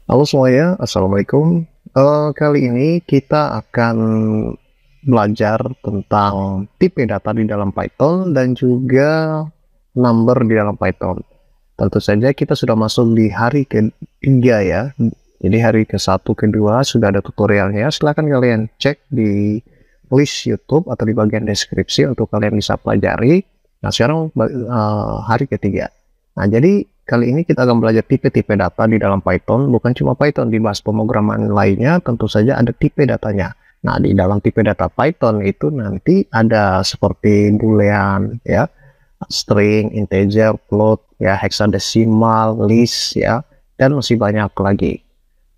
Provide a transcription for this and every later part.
Halo semuanya, Assalamualaikum. Kali ini kita akan belajar tentang tipe data di dalam Python dan juga number di dalam Python. Tentu saja kita sudah masuk di hari ketiga ya. Jadi hari ke-1, ke-2 sudah ada tutorialnya. Silahkan kalian cek di list YouTube atau di bagian deskripsi untuk kalian bisa pelajari. Nah sekarang hari ketiga. Nah jadi kali ini kita akan belajar tipe-tipe data di dalam Python. Bukan cuma Python, dibahas pemrograman lainnya tentu saja ada tipe datanya. Nah di dalam tipe data Python itu nanti ada seperti boolean ya, string, integer, float, ya, hexadesimal, list, ya, dan masih banyak lagi.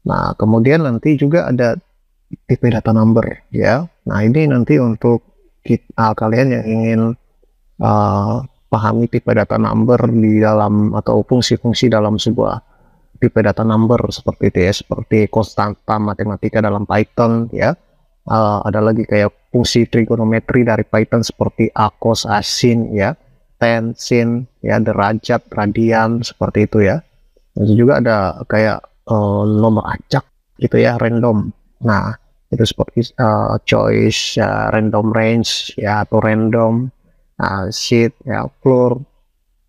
Nah, kemudian nanti juga ada tipe data number, ya. Nah, ini nanti untuk kalian yang ingin pahami tipe data number di dalam atau fungsi-fungsi dalam sebuah tipe data number seperti itu ya, seperti konstanta matematika dalam Python, ya. Ada lagi kayak fungsi trigonometri dari Python seperti a, cos, a, sin, ya, tan, sin, ya, derajat, radian, seperti itu ya. Dan juga ada kayak nomor acak gitu ya, random. Nah, itu seperti choice, ya, random range, ya, atau random, sheet, ya, floor.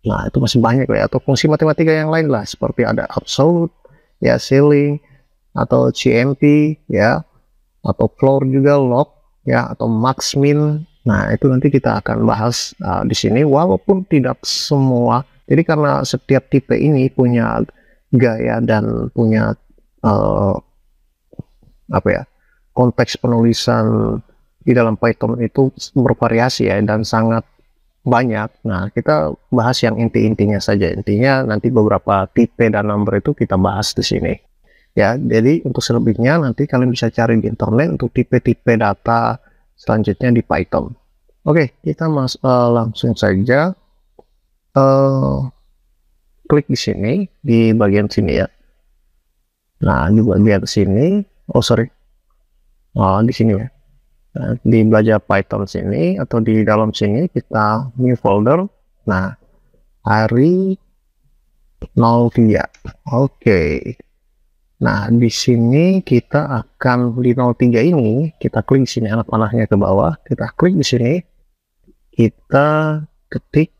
Nah, itu masih banyak ya, atau fungsi matematika yang lain lah, seperti ada absolute, ya, ceiling, atau CMP, ya, atau floor juga, log, ya, atau max min. Nah, itu nanti kita akan bahas di sini, walaupun tidak semua. Jadi karena setiap tipe ini punya gaya dan punya apa ya, konteks penulisan di dalam Python itu bervariasi ya, dan sangat banyak. Nah, kita bahas yang inti-intinya saja. Intinya nanti beberapa tipe dan number itu kita bahas di sini. Ya, jadi untuk selebihnya nanti kalian bisa cari di internet untuk tipe-tipe data selanjutnya di Python. Oke, kita langsung saja klik di sini di bagian sini ya. Nah, di bagian sini, di sini ya. Nah, di belajar Python sini atau di dalam sini kita new folder. Nah, hari 03. Oke. Nah, di sini kita akan di 03 ini, kita klik di sini anak panahnya ke bawah, kita klik di sini, kita ketik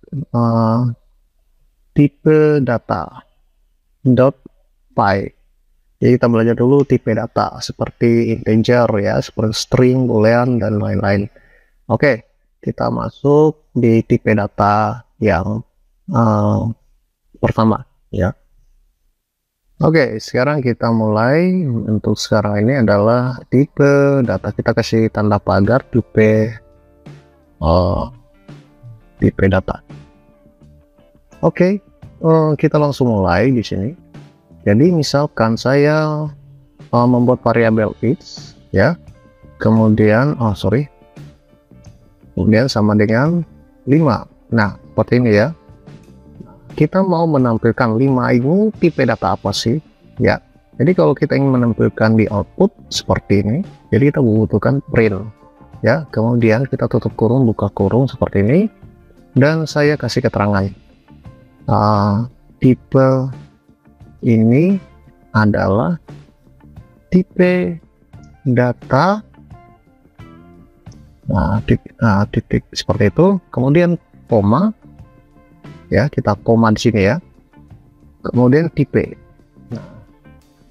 tipe data .py. Jadi kita belajar dulu tipe data seperti integer ya, seperti string, boolean, dan lain-lain. Oke, kita masuk di tipe data yang pertama ya. Oke, sekarang kita mulai. Untuk sekarang ini adalah tipe data. Kita kasih tanda pagar tipe data. Oke, kita langsung mulai di sini. Jadi misalkan saya membuat variabel x ya, kemudian kemudian sama dengan 5. Nah, seperti ini ya. Kita mau menampilkan 5 ini tipe data apa sih ya. Jadi kalau kita ingin menampilkan di output seperti ini, jadi kita membutuhkan print ya, kemudian kita tutup kurung, buka kurung seperti ini, dan saya kasih keterangan tipe ini adalah tipe data, titik seperti itu, kemudian koma ya, kita koma di sini ya, kemudian tipe. Nah,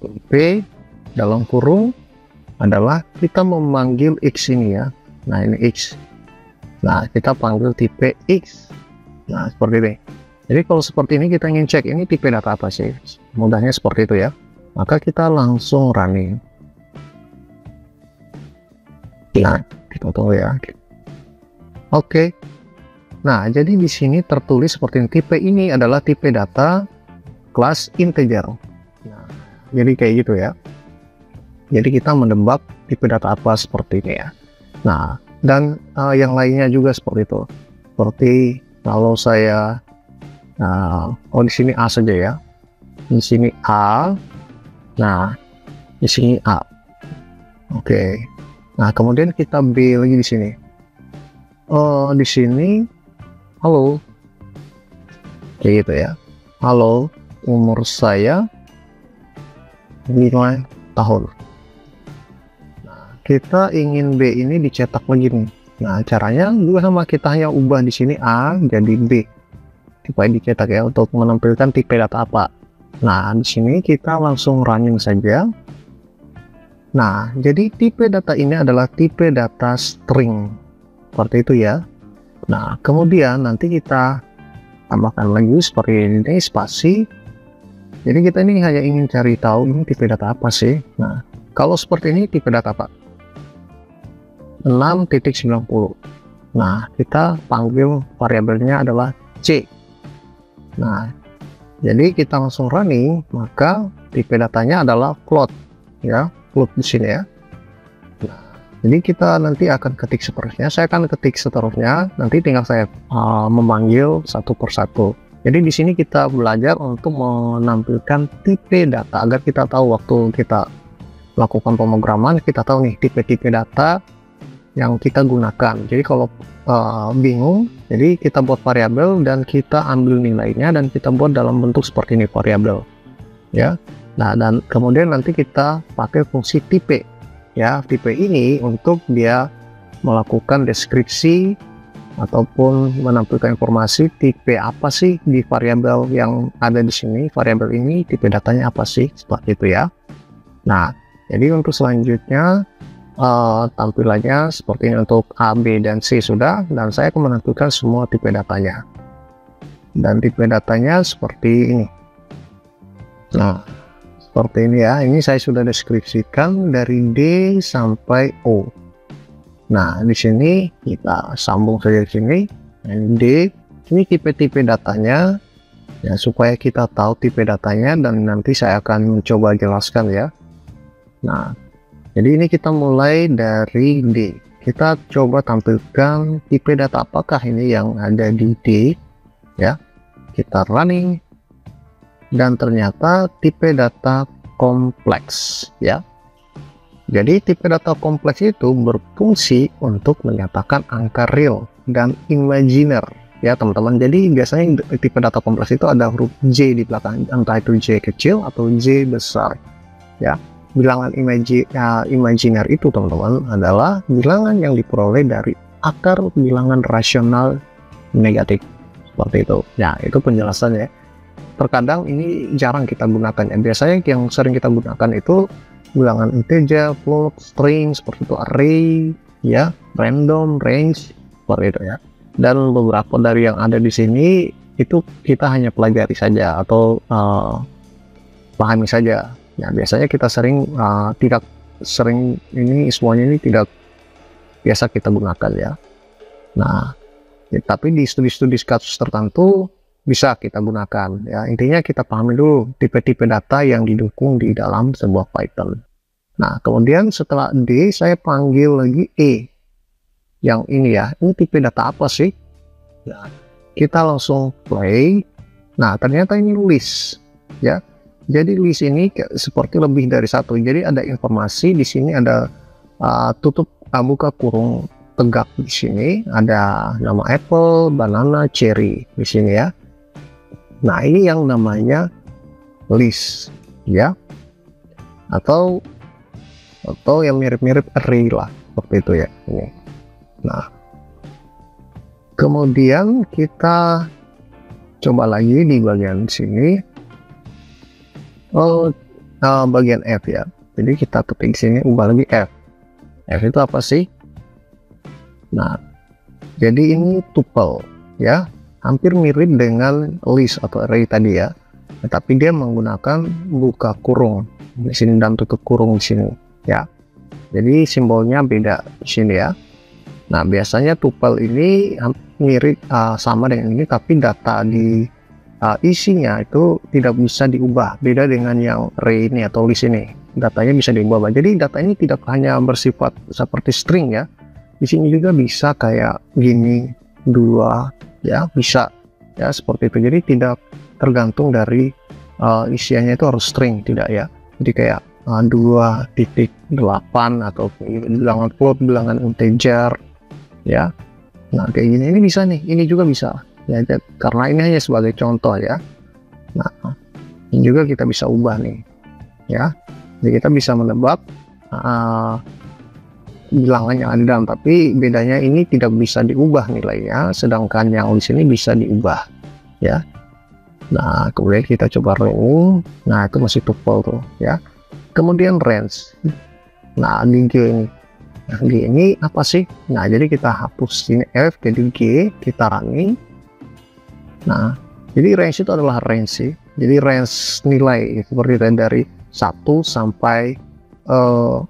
tipe dalam kurung adalah kita memanggil x ini ya. Nah, ini x. Nah, kita panggil tipe x. Nah, seperti ini. Jadi kalau seperti ini kita ingin cek ini tipe data apa sih, mudahnya seperti itu ya. Maka kita langsung running. Nah, kita tunggu ya. Oke. Nah, jadi di sini tertulis seperti ini. Tipe ini adalah tipe data kelas integer. Nah, jadi kayak gitu ya. Jadi kita menebak tipe data apa seperti ini ya. Nah, dan yang lainnya juga seperti itu. Seperti kalau saya, di sini A saja ya. Di sini A. Nah, di sini A. Oke. Nah, kemudian kita B lagi di sini. Di sini halo, kayak gitu ya. Halo, umur saya 5 tahun. Nah, kita ingin B ini dicetak lagi nih. Nah, caranya juga sama, kita hanya ubah di sini A jadi B supaya dicetak ya, untuk menampilkan tipe data apa. Nah, di sini kita langsung running saja. Nah, jadi tipe data ini adalah tipe data string seperti itu ya. Nah, kemudian nanti kita tambahkan lagi seperti ini, spasi. Jadi kita ini hanya ingin cari tahu ini tipe data apa sih. Nah, kalau seperti ini tipe data apa? 6.90. Nah, kita panggil variabelnya adalah C. Nah, jadi kita langsung running, maka tipe datanya adalah float ya, float di sini ya. Nah, jadi kita nanti akan ketik seterusnya. Saya akan ketik seterusnya, nanti tinggal saya memanggil satu persatu. Jadi di sini kita belajar untuk menampilkan tipe data agar kita tahu waktu kita lakukan pemrograman, kita tahu nih tipe-tipe data yang kita gunakan. Jadi kalau bingung, jadi kita buat variabel dan kita ambil nilainya dan kita buat dalam bentuk seperti ini variabel ya. Nah, dan kemudian nanti kita pakai fungsi tipe ya. Tipe ini untuk dia melakukan deskripsi ataupun menampilkan informasi tipe apa sih di variabel yang ada di sini. Variabel ini tipe datanya apa sih, seperti itu ya. Nah, jadi untuk selanjutnya tampilannya seperti ini untuk A, B, dan C sudah, dan saya akan menentukan semua tipe datanya. Dan tipe datanya seperti ini. Nah, seperti ini ya. Ini saya sudah deskripsikan dari D sampai O. Nah, di sini kita sambung saja di sini. D, ini tipe-tipe datanya ya, supaya kita tahu tipe datanya, dan nanti saya akan mencoba jelaskan ya. Nah, jadi ini kita mulai dari D. Kita coba tampilkan tipe data apakah ini yang ada di D ya. Kita running dan ternyata tipe data kompleks ya. Jadi tipe data kompleks itu berfungsi untuk menyatakan angka real dan imajiner ya teman-teman. Jadi biasanya tipe data kompleks itu ada huruf J di belakang, entah itu J kecil atau J besar ya. Bilangan imajiner itu teman-teman adalah bilangan yang diperoleh dari akar bilangan rasional negatif, seperti itu. Nah, itu penjelasannya. Terkadang ini jarang kita gunakan ya. Biasanya yang sering kita gunakan itu bilangan integer, float, string, seperti itu, array ya, random, range, seperti itu ya. Dan beberapa dari yang ada di sini itu kita hanya pelajari saja atau pahami saja. Ya, biasanya kita tidak sering ini, semuanya ini tidak biasa kita gunakan ya. Nah, ya, tapi di studi-studi kasus tertentu bisa kita gunakan ya. Intinya kita pahami dulu tipe-tipe data yang didukung di dalam sebuah Python. Nah, kemudian setelah D saya panggil lagi E. Yang ini ya, ini tipe data apa sih? Ya, kita langsung play. Nah, ternyata ini list ya. Jadi list ini seperti lebih dari satu. Jadi ada informasi di sini, ada buka kurung tegak di sini, ada nama apple, banana, cherry di sini ya. Nah, ini yang namanya list ya, atau yang mirip-mirip array lah, seperti itu ya ini. Nah, kemudian kita coba lagi di bagian sini. Bagian F ya. Jadi kita ketik sini, ubah lagi F. F itu apa sih? Nah, jadi ini tuple ya, hampir mirip dengan list atau array tadi ya. Tapi dia menggunakan buka kurung di sini dan tutup kurung di sini ya. Jadi simbolnya beda di sini ya. Nah, biasanya tuple ini mirip sama dengan ini, tapi data di isinya itu tidak bisa diubah, beda dengan yang array ini atau list ini, datanya bisa diubah. Jadi data ini tidak hanya bersifat seperti string ya, di sini juga bisa kayak gini, dua ya, bisa ya, seperti itu. Jadi tidak tergantung dari isiannya itu harus string, tidak ya. Jadi kayak 2.8 atau bilangan float, bilangan integer ya. Nah, kayak gini, ini bisa nih, ini juga bisa ya, karena ini hanya sebagai contoh ya. Nah, ini juga kita bisa ubah nih ya. Jadi kita bisa menebak bilangan yang ada dalam, tapi bedanya ini tidak bisa diubah nilainya, sedangkan yang di sini bisa diubah, ya. Nah, kemudian kita coba running. Nah, itu masih tuple tuh, ya. Kemudian range. Nah, di G ini. Nah, G ini apa sih? Nah, jadi kita hapus ini F, jadi G, kita running. Nah, jadi range itu adalah range sih. Jadi range nilai seperti dari 1 sampai 10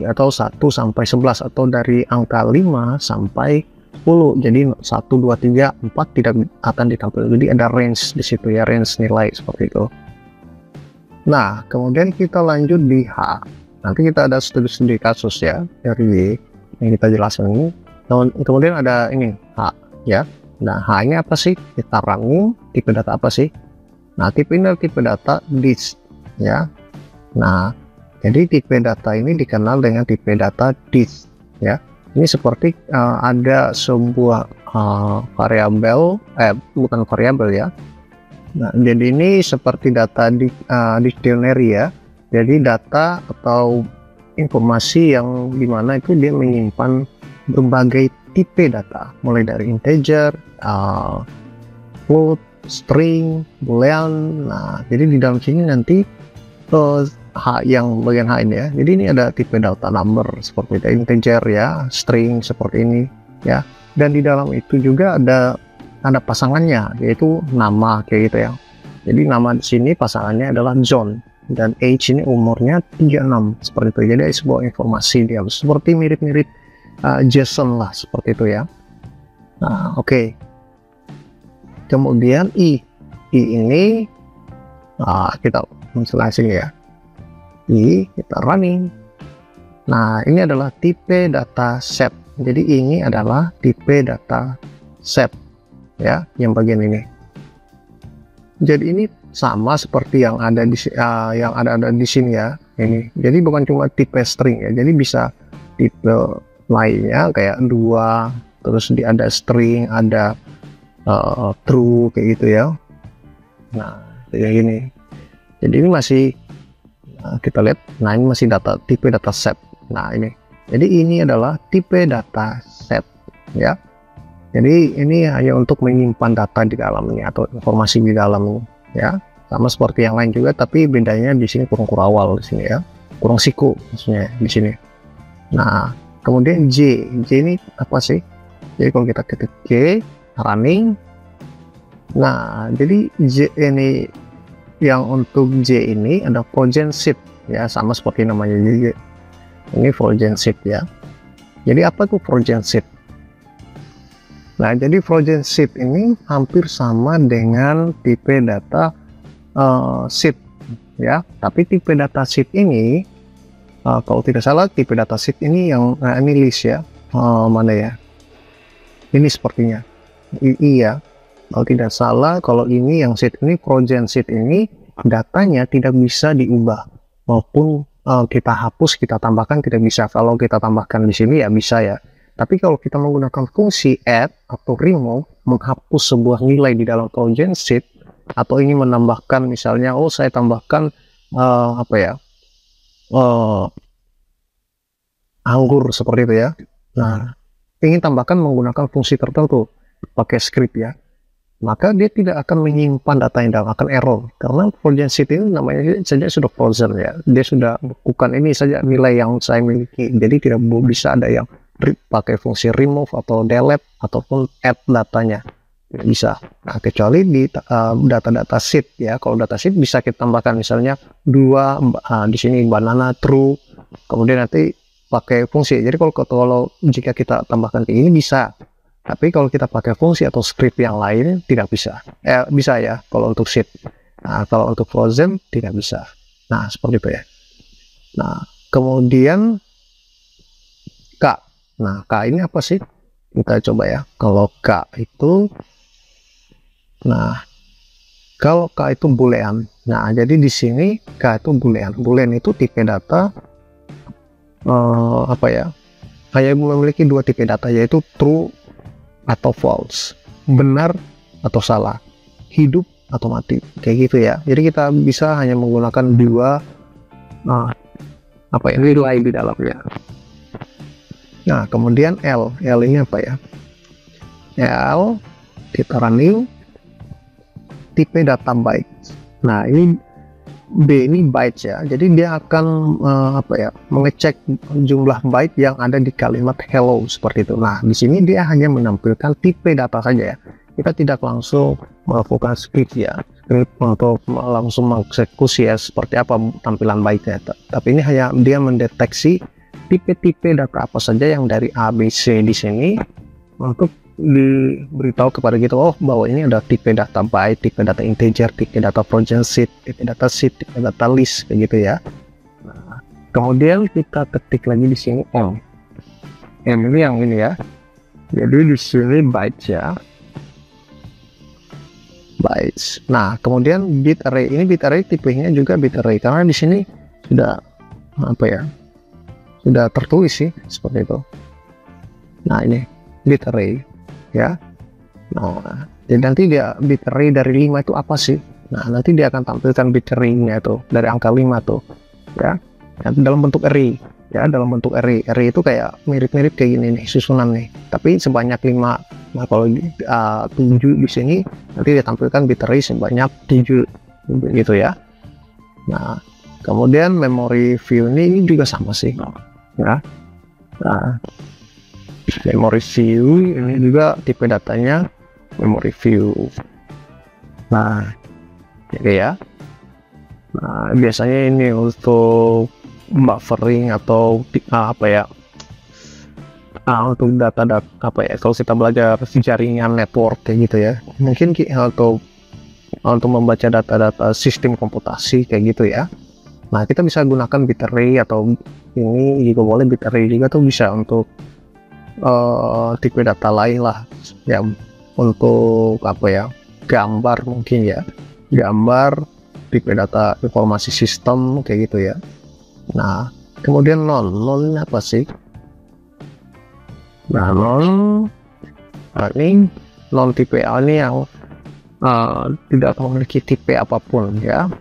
atau 1 sampai 11, atau dari angka 5 sampai 10. Jadi 1, 2, 3, 4 tidak akan ditampilkan. Jadi ada range di situ ya, range nilai seperti itu. Nah, kemudian kita lanjut di H. Nanti kita ada studi-studi kasus ya dari yang kita jelaskan ini. Kemudian ada ini H ya. Nah, H ini apa sih? Kita running, tipe data apa sih? Nah, tipe ini adalah tipe data disk ya. Nah, jadi tipe data ini dikenal dengan tipe data disk ya. Ini seperti ada sebuah variabel, bukan variabel ya. Nah, jadi ini seperti data di dictionary ya. Jadi data atau informasi yang dimana itu dia menyimpan berbagai tipe data, mulai dari integer, float, string, boolean. Nah, jadi di dalam sini nanti yang bagian H ini ya. Jadi ini ada tipe data number seperti itu, integer ya, string seperti ini ya. Dan di dalam itu juga ada pasangannya, yaitu nama kayak gitu ya. Jadi nama di sini pasangannya adalah John, dan age ini umurnya 36 seperti itu. Jadi sebuah informasi dia seperti mirip-mirip Jason lah seperti itu ya. Nah, oke. Kemudian I ini kita langsung ya. I kita running. Nah, ini adalah tipe data set. Jadi ini adalah tipe data set ya, yang bagian ini. Jadi ini sama seperti yang ada di di sini ya. Ini. Jadi bukan cuma tipe string ya. Jadi bisa tipe lainnya kayak 2, terus ada string, ada true kayak gitu ya. Nah, kayak gini. Jadi ini masih kita lihat. Nah, ini masih tipe data set. Nah, ini. Jadi ini adalah tipe data set ya. Jadi ini hanya untuk menyimpan data di dalamnya atau informasi di dalamnya ya. Sama seperti yang lain juga, tapi bedanya di sini kurang kurawal di sini ya. Kurang siku maksudnya di sini. Nah, kemudian J ini apa sih? Jadi kalau kita ketik J running. Nah, jadi J ini, yang untuk J ini ada frozen shift ya, sama seperti namanya. Jadi ini frozen shift ya. Jadi apa itu frozen shift? Nah, jadi frozen shift ini hampir sama dengan tipe data sheet ya. Tapi tipe data sheet ini kalau tidak salah tipe data sheet ini yang ini list ya. Mana ya? Ini sepertinya II ya. Kalau tidak salah, kalau ini yang sheet ini, frozen sheet ini datanya tidak bisa diubah, maupun kita hapus, kita tambahkan tidak bisa. Kalau kita tambahkan di sini ya bisa ya. Tapi kalau kita menggunakan fungsi add atau remove, menghapus sebuah nilai di dalam frozen sheet, atau ingin menambahkan misalnya, oh saya tambahkan apa ya, anggur seperti itu ya. Nah, ingin tambahkan menggunakan fungsi tertentu pakai script ya, maka dia tidak akan menyimpan data yang dalam, akan error, karena frozen sheet ini namanya saja sudah frozen ya. Dia sudah bukan ini saja nilai yang saya miliki, jadi tidak bisa ada yang pakai fungsi remove atau delete ataupun add datanya, tidak bisa. Nah, kecuali di data-data sheet ya. Kalau data sheet bisa kita tambahkan misalnya 2 di sini banana true, kemudian nanti pakai fungsi. Jadi kalau jika kita tambahkan ke ini bisa, tapi kalau kita pakai fungsi atau script yang lain tidak bisa. Bisa ya kalau untuk sheet. Nah, kalau untuk frozen tidak bisa. Nah, seperti itu ya. Nah, kemudian K. Nah, K ini apa sih? Kita coba ya. Kalau K itu, nah, kalau K itu boolean. Nah, jadi di sini K itu boolean. Boolean itu tipe data apa ya? Hanya memiliki 2 tipe data, yaitu true atau false, benar atau salah, hidup otomatis kayak gitu ya. Jadi kita bisa hanya menggunakan dua relay di dalamnya. Nah, kemudian L ini apa ya? L kita running tipe data byte. Nah, ini B ini bytes ya. Jadi dia akan mengecek jumlah byte yang ada di kalimat hello seperti itu. Nah, di sini dia hanya menampilkan tipe data saja ya. Kita tidak langsung melakukan script untuk langsung mengeksekusi ya seperti apa tampilan byte-nya. Tapi ini hanya dia mendeteksi tipe-tipe data apa saja yang dari A, B, C di sini untuk diberitahu kepada kita, oh bahwa ini ada tipe data byte, tipe data integer, tipe data float, tipe data sheet, tipe data list kayak gitu ya. Nah, kemudian kita ketik lagi di sini M ini yang ini ya. Jadi di sini bytes ya, bytes. Nah, kemudian bit array, ini bit array tipenya juga bit array karena di sini sudah sudah tertulis sih seperti itu. Nah, ini bit array ya. Nah, jadi nanti dia bit array dari 5 itu apa sih? Nah, nanti dia akan tampilkan bit array-nya tuh dari angka 5 tuh ya. Dalam bentuk array ya, dalam bentuk array. Array itu kayak mirip-mirip kayak gini nih susunan nih, tapi sebanyak 5. Nah, kalau 7 di sini nanti dia tampilkan bit array sebanyak 7 gitu ya. Nah, kemudian memory view ini juga sama sih ya. Nah, memory view ini juga tipe datanya memory view. Nah, jadi ya. Nah, biasanya ini untuk buffering atau untuk data kalau kita belajar jaringan network kayak gitu ya, mungkin untuk membaca data-data sistem komputasi kayak gitu ya. Nah, kita bisa gunakan bit array atau ini juga boleh bit array juga tuh bisa untuk tipe data lain lah ya, untuk gambar mungkin ya, gambar tipe data informasi sistem kayak gitu ya. Nah, kemudian non ini apa sih? Nah, ini non tipe A ini yang tidak memiliki tipe apapun ya,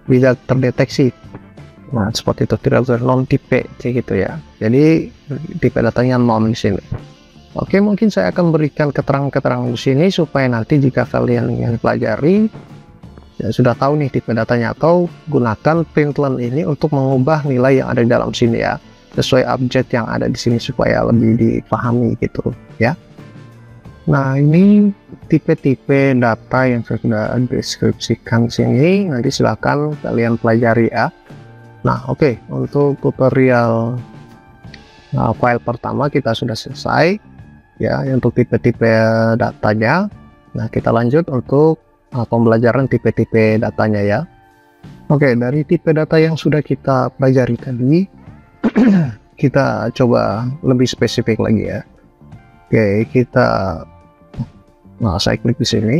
bisa terdeteksi. Nah, seperti itu, tidak non tipe kayak gitu ya. Jadi tipe datanya non di sini. Oke, mungkin saya akan berikan keterangan-keterangan di sini supaya nanti jika kalian ingin pelajari ya sudah tahu nih tipe datanya, atau gunakan println ini untuk mengubah nilai yang ada di dalam sini ya, sesuai objek yang ada di sini supaya lebih dipahami gitu ya. Nah, ini tipe-tipe data yang saya sudah deskripsikan sini, nanti silakan kalian pelajari ya. Nah, oke, untuk tutorial file pertama kita sudah selesai ya, untuk tipe-tipe datanya. Nah, kita lanjut untuk pembelajaran tipe-tipe datanya ya. Oke, dari tipe data yang sudah kita pelajari tadi, kita coba lebih spesifik lagi ya. Oke, saya klik di sini,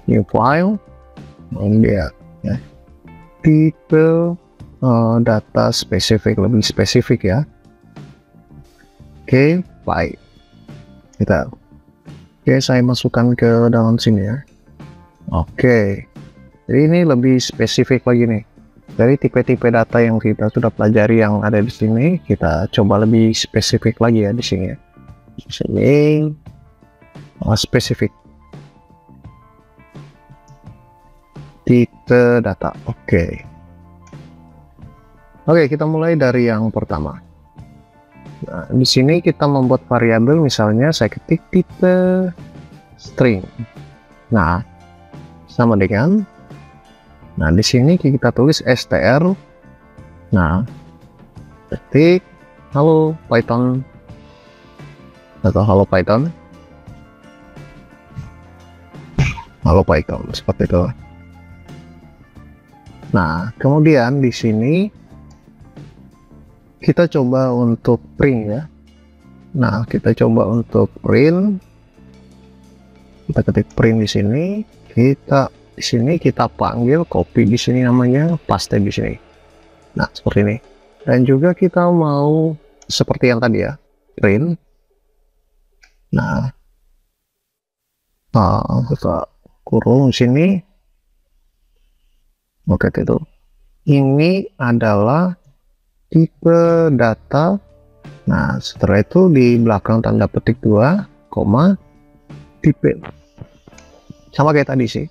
new file, ini dia ya, tipe data spesifik, lebih spesifik ya. Oke, baik. Oke, saya masukkan ke dalam sini ya. Oke, jadi ini lebih spesifik lagi nih. Dari tipe-tipe data yang kita sudah pelajari yang ada di sini, kita coba lebih spesifik lagi ya di sini ya. Di sini spesifik tipe data. Oke, kita mulai dari yang pertama. Nah, di sini kita membuat variabel, misalnya saya ketik tipe string. Nah, sama dengan, nah di sini kita tulis str. Nah, ketik halo Python atau halo Python, seperti itu. Nah, kemudian di sini kita coba untuk print ya. Nah, kita coba untuk print. Kita ketik print di sini. Di sini kita panggil copy di sini namanya, paste di sini. Nah, seperti ini. Dan juga kita mau seperti yang tadi ya, print. Nah, kita kurung di sini. Oke, itu. Ini adalah tipe data. Nah, setelah itu di belakang tanda petik 2, koma, tipe. Sama kayak tadi sih.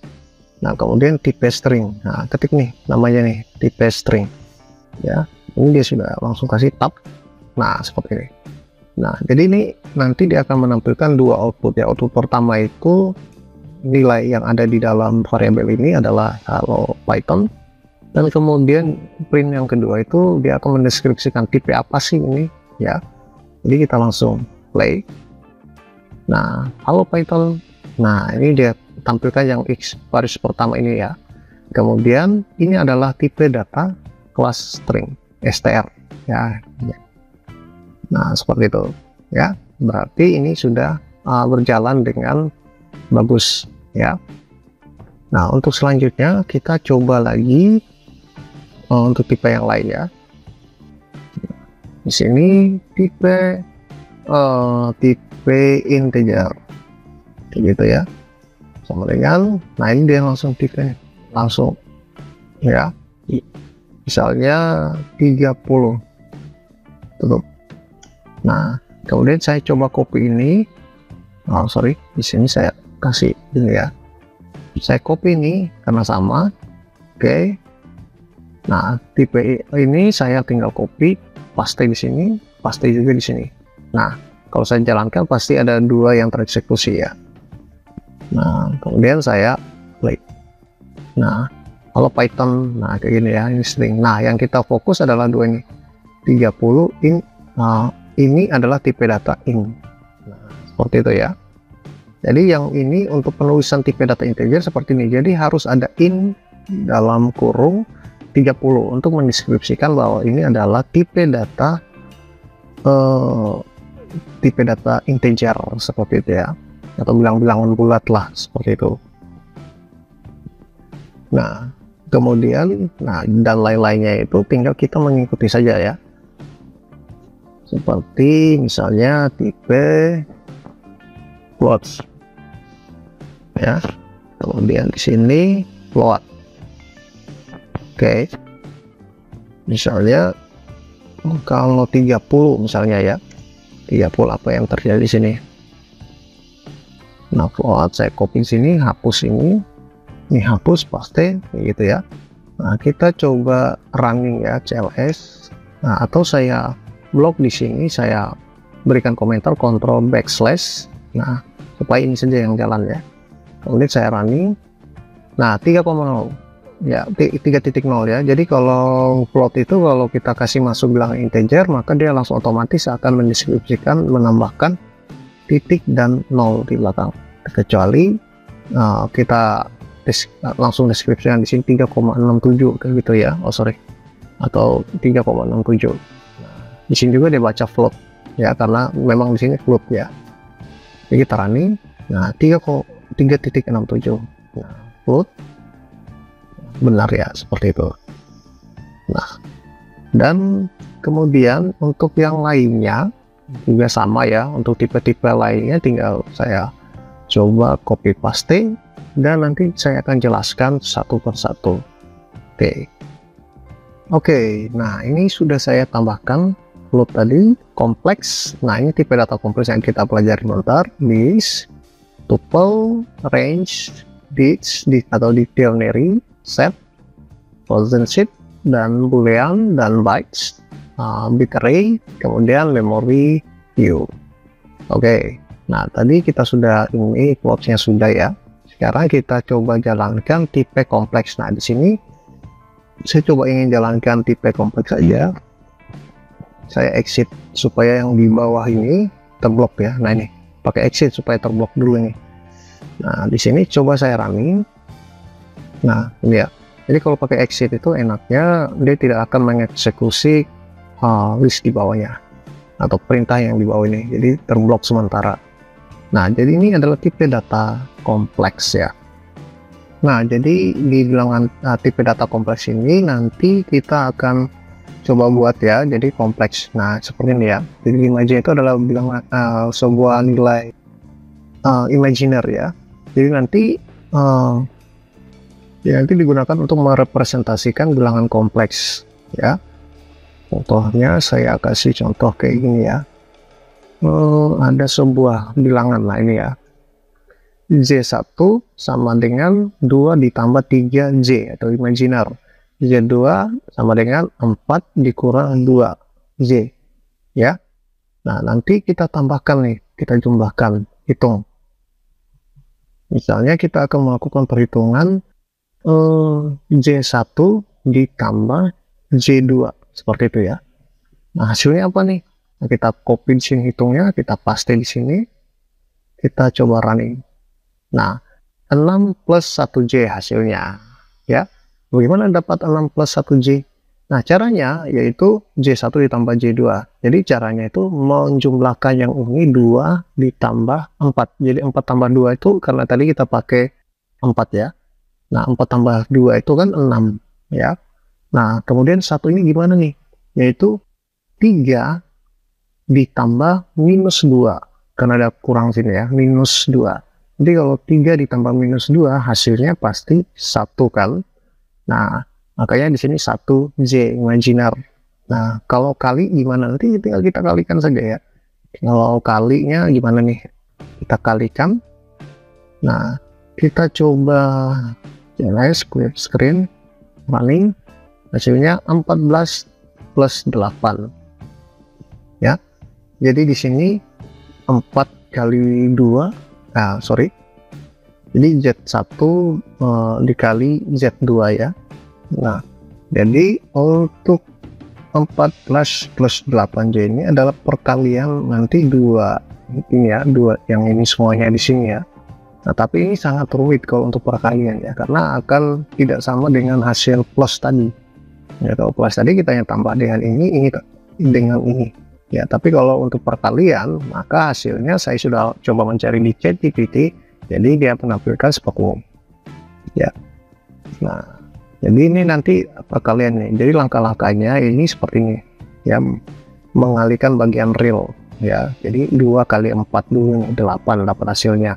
Nah, kemudian tipe string. Nah, ketik nih namanya nih, tipe string. Ya, ini dia sudah langsung kasih tab. Nah, seperti ini. Nah, jadi ini nanti dia akan menampilkan dua output ya. Output pertama itu nilai yang ada di dalam variabel ini adalah hello Python, dan kemudian print yang kedua itu dia akan mendeskripsikan tipe apa sih ini ya. Jadi kita langsung play. Nah, hello Python. Nah, ini dia tampilkan yang X baris pertama ini ya. Kemudian ini adalah tipe data kelas string str ya. Nah, seperti itu ya. Berarti ini sudah berjalan dengan bagus ya. Nah, untuk selanjutnya kita coba lagi untuk tipe yang lain ya. Di sini tipe integer gitu ya, sama dengan, nah ini dia langsung tipe langsung ya, misalnya 30 tutup. Nah, kemudian saya coba copy ini, di sini saya kasih ini ya, saya copy ini karena sama. Oke. Nah, tipe ini saya tinggal copy, paste di sini, paste juga di sini. Nah, kalau saya jalankan pasti ada dua yang tereksekusi ya. Nah, kemudian saya play. Nah, kalau Python, nah kayak gini ya, ini string. Nah, yang kita fokus adalah dua ini, 30 in. Nah, ini adalah tipe data in. Nah, seperti itu ya. Jadi yang ini untuk penulisan tipe data integer seperti ini. Jadi harus ada in dalam kurung 30 untuk mendeskripsikan bahwa ini adalah tipe data integer seperti itu ya, atau bilang-bilangan bulat lah seperti itu. Nah, kemudian dan lain-lainnya itu tinggal kita mengikuti saja ya, seperti misalnya tipe float ya, kemudian di sini float. Oke, misalnya kalau 30 misalnya ya, 30 apa yang terjadi di sini. Nah, float saya copy sini, hapus ini hapus, paste gitu ya. Nah, kita coba running ya, cls. Nah, atau saya blok di sini, saya berikan komentar control backslash. Nah, supaya ini saja yang jalan ya. Kemudian saya running. Nah, 3,0 ya, 3.0 ya. Jadi kalau float itu kalau kita kasih masuk bilangan integer, maka dia langsung otomatis akan mendeskripsikan, menambahkan titik dan 0 di belakang, kecuali kita langsung deskripsikan di sini 3,67 kayak gitu ya, atau 3,67. Di sini juga dia baca float ya, karena memang di sini float ya. Jadi kita running. Nah, 3.67. Nah, float benar ya, seperti itu. Nah, dan kemudian untuk yang lainnya juga sama ya, untuk tipe-tipe lainnya tinggal saya coba copy paste dan nanti saya akan jelaskan satu persatu. Oke, nah ini sudah saya tambahkan float tadi, kompleks. Nah, ini tipe data kompleks yang kita pelajari bentar, list, tuple, range, digits atau dictionary, set, relationship, dan boolean, dan bytes, bit array, kemudian memory view. Oke, nah tadi kita sudah ini quotes-nya sudah ya. Sekarang kita coba jalankan tipe kompleks. Nah, di sini saya coba ingin jalankan tipe kompleks saja. Saya exit supaya yang di bawah ini terblok ya. Nah, ini pakai exit supaya terblok dulu ini. Nah, di sini coba saya running. Nah, ini ya. Jadi kalau pakai exit itu enaknya dia tidak akan mengeksekusi list di bawahnya atau perintah yang di bawah ini. Jadi terblok sementara. Nah, jadi ini adalah tipe data kompleks ya. Nah, jadi di bilangan tipe data kompleks ini nanti kita akan coba buat ya. Jadi kompleks. Nah, seperti ini ya. Jadi 5J itu adalah bilangan sebuah nilai imajiner ya. Jadi nanti eh, ya nanti digunakan untuk merepresentasikan bilangan kompleks ya. Contohnya saya kasih contoh kayak gini ya. Ada sebuah bilangan lah ini ya, Z1 sama dengan 2 ditambah 3Z atau imajiner. Z2 sama dengan 4 dikurang 2Z ya. Nah nanti kita tambahkan nih, kita jumlahkan, hitung. Misalnya kita akan melakukan perhitungan Z1 ditambah Z2 seperti itu ya. Nah hasilnya apa nih? Nah, kita copy di sini hitungnya, kita paste di sini, kita coba running. Nah 6 plus 1Z hasilnya ya. Bagaimana dapat 6 plus 1Z? Nah caranya yaitu Z1 ditambah Z2. Jadi caranya itu menjumlahkan yang ini 2 ditambah 4. Jadi 4 tambah 2 itu karena tadi kita pakai 4 ya. Nah 4 tambah 2 itu kan 6 ya. Nah kemudian satu ini gimana nih? Yaitu 3 ditambah minus 2, karena ada kurang sini ya, minus 2. Jadi kalau 3 ditambah minus 2 hasilnya pasti 1 kan. Nah makanya di sini 1Z imajiner. Nah kalau kali gimana, nanti tinggal kita kalikan saja ya. Kalau kalinya gimana nih, kita kalikan. Nah kita coba CLS clear screen running, hasilnya 14 plus 8 ya. Jadi di sini 4 kali 2, jadi Z1 dikali Z2 ya. Nah jadi untuk 14 plus 8Z ini adalah perkalian nanti 2 ini ya, 2 yang ini semuanya di sini ya. Nah tapi ini sangat rumit kalau untuk perkalian ya, karena akan tidak sama dengan hasil plus tadi ya. Kalau plus tadi kita yang tambah dengan ini dengan ini ya, tapi kalau untuk perkalian maka hasilnya saya sudah coba mencari di ChatGPT, jadi dia menampilkan seperti ini ya. Nah jadi ini nanti perkaliannya, jadi langkah-langkahnya ini seperti ini ya, mengalihkan bagian real ya. Jadi 2 kali 4 dulu 8 dapat hasilnya.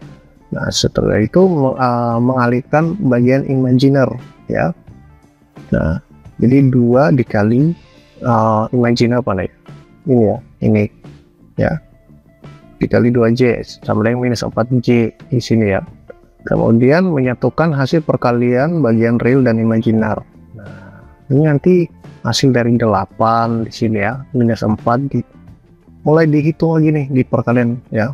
Nah setelah itu mengalihkan bagian imajiner ya. Nah jadi 2 dikali imajiner apa nih, ini ya, ini ya, dikali 2Z sama dengan minus 4Z di sini ya. Kemudian menyatukan hasil perkalian bagian real dan imajiner. Nah ini nanti hasil dari 8 di sini ya, minus 4 mulai dihitung lagi nih di perkalian ya.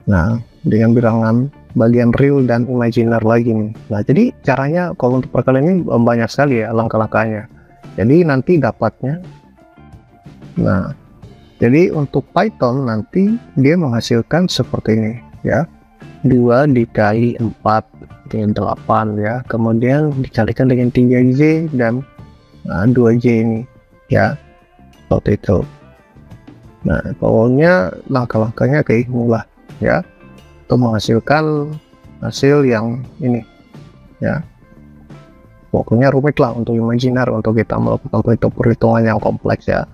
Nah dengan bilangan bagian real dan imajiner lagi nih. Nah jadi caranya kalau untuk perkalian ini banyak sekali ya langkah-langkahnya. Jadi nanti dapatnya, nah jadi untuk Python nanti dia menghasilkan seperti ini ya, 2 dikali 4 dengan 8 ya, kemudian dikalikan dengan 3Z dan 2Z ini ya, seperti itu. Nah pokoknya langkah-langkahnya kayak inilah ya, untuk menghasilkan hasil yang ini ya. Pokoknya rumit lah untuk imajiner, untuk kita melakukan perhitungan yang kompleks ya.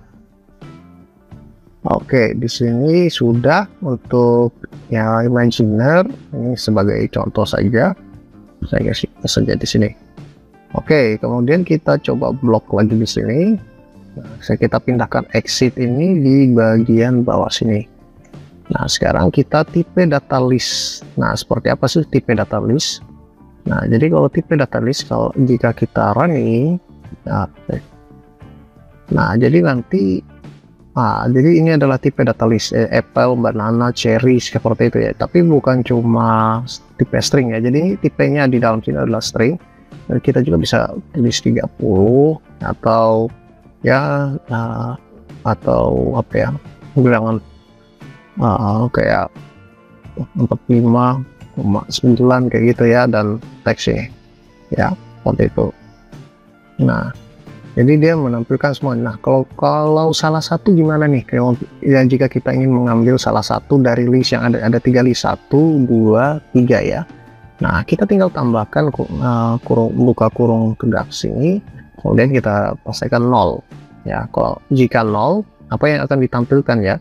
Oke, di sini sudah untuk ya imajiner, ini sebagai contoh saja. Saya kasih saja di sini. Oke, kemudian kita coba blok lagi di sini. Nah, kita pindahkan exit ini di bagian bawah sini. Nah, sekarang kita tipe data list. Nah, seperti apa sih tipe data list? Nah jadi kalau tipe data list, kalau jika kita running nah jadi nanti jadi ini adalah tipe data list apple, banana, cherry seperti itu ya, tapi bukan cuma tipe string ya. Jadi tipenya di dalam sini adalah string, dan kita juga bisa tulis 30 atau ya atau apa ya, bilangan kayak 45,9 kayak gitu ya, dan teksnya ya seperti itu. Nah jadi dia menampilkan semua. Nah kalau salah satu gimana nih, kayak ya, jika kita ingin mengambil salah satu dari list yang ada 3 list, 1, 2, 3 ya. Nah kita tinggal tambahkan buka kurung tegak sini, kemudian kita pastikan 0 ya. Kalau jika 0, apa yang akan ditampilkan ya,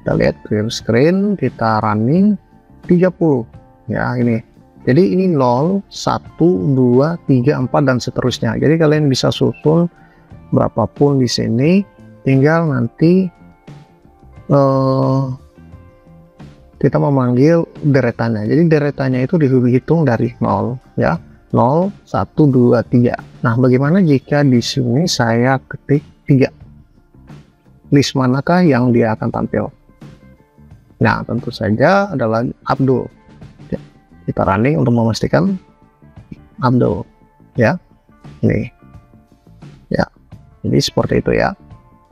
kita lihat clear screen, kita running 30 ya, ini Jadi ini 0, 1, 2, 3, 4 dan seterusnya. Jadi kalian bisa susun berapapun di sini, tinggal nanti kita memanggil deretannya. Jadi deretannya itu dihitung dari 0 ya. 0, 1, 2, 3. Nah, bagaimana jika di sini saya ketik 3? List manakah yang dia akan tampil? Nah, tentu saja adalah Abdul. Kita running untuk memastikan Abdul ya. Nih. Ya. Jadi seperti itu ya.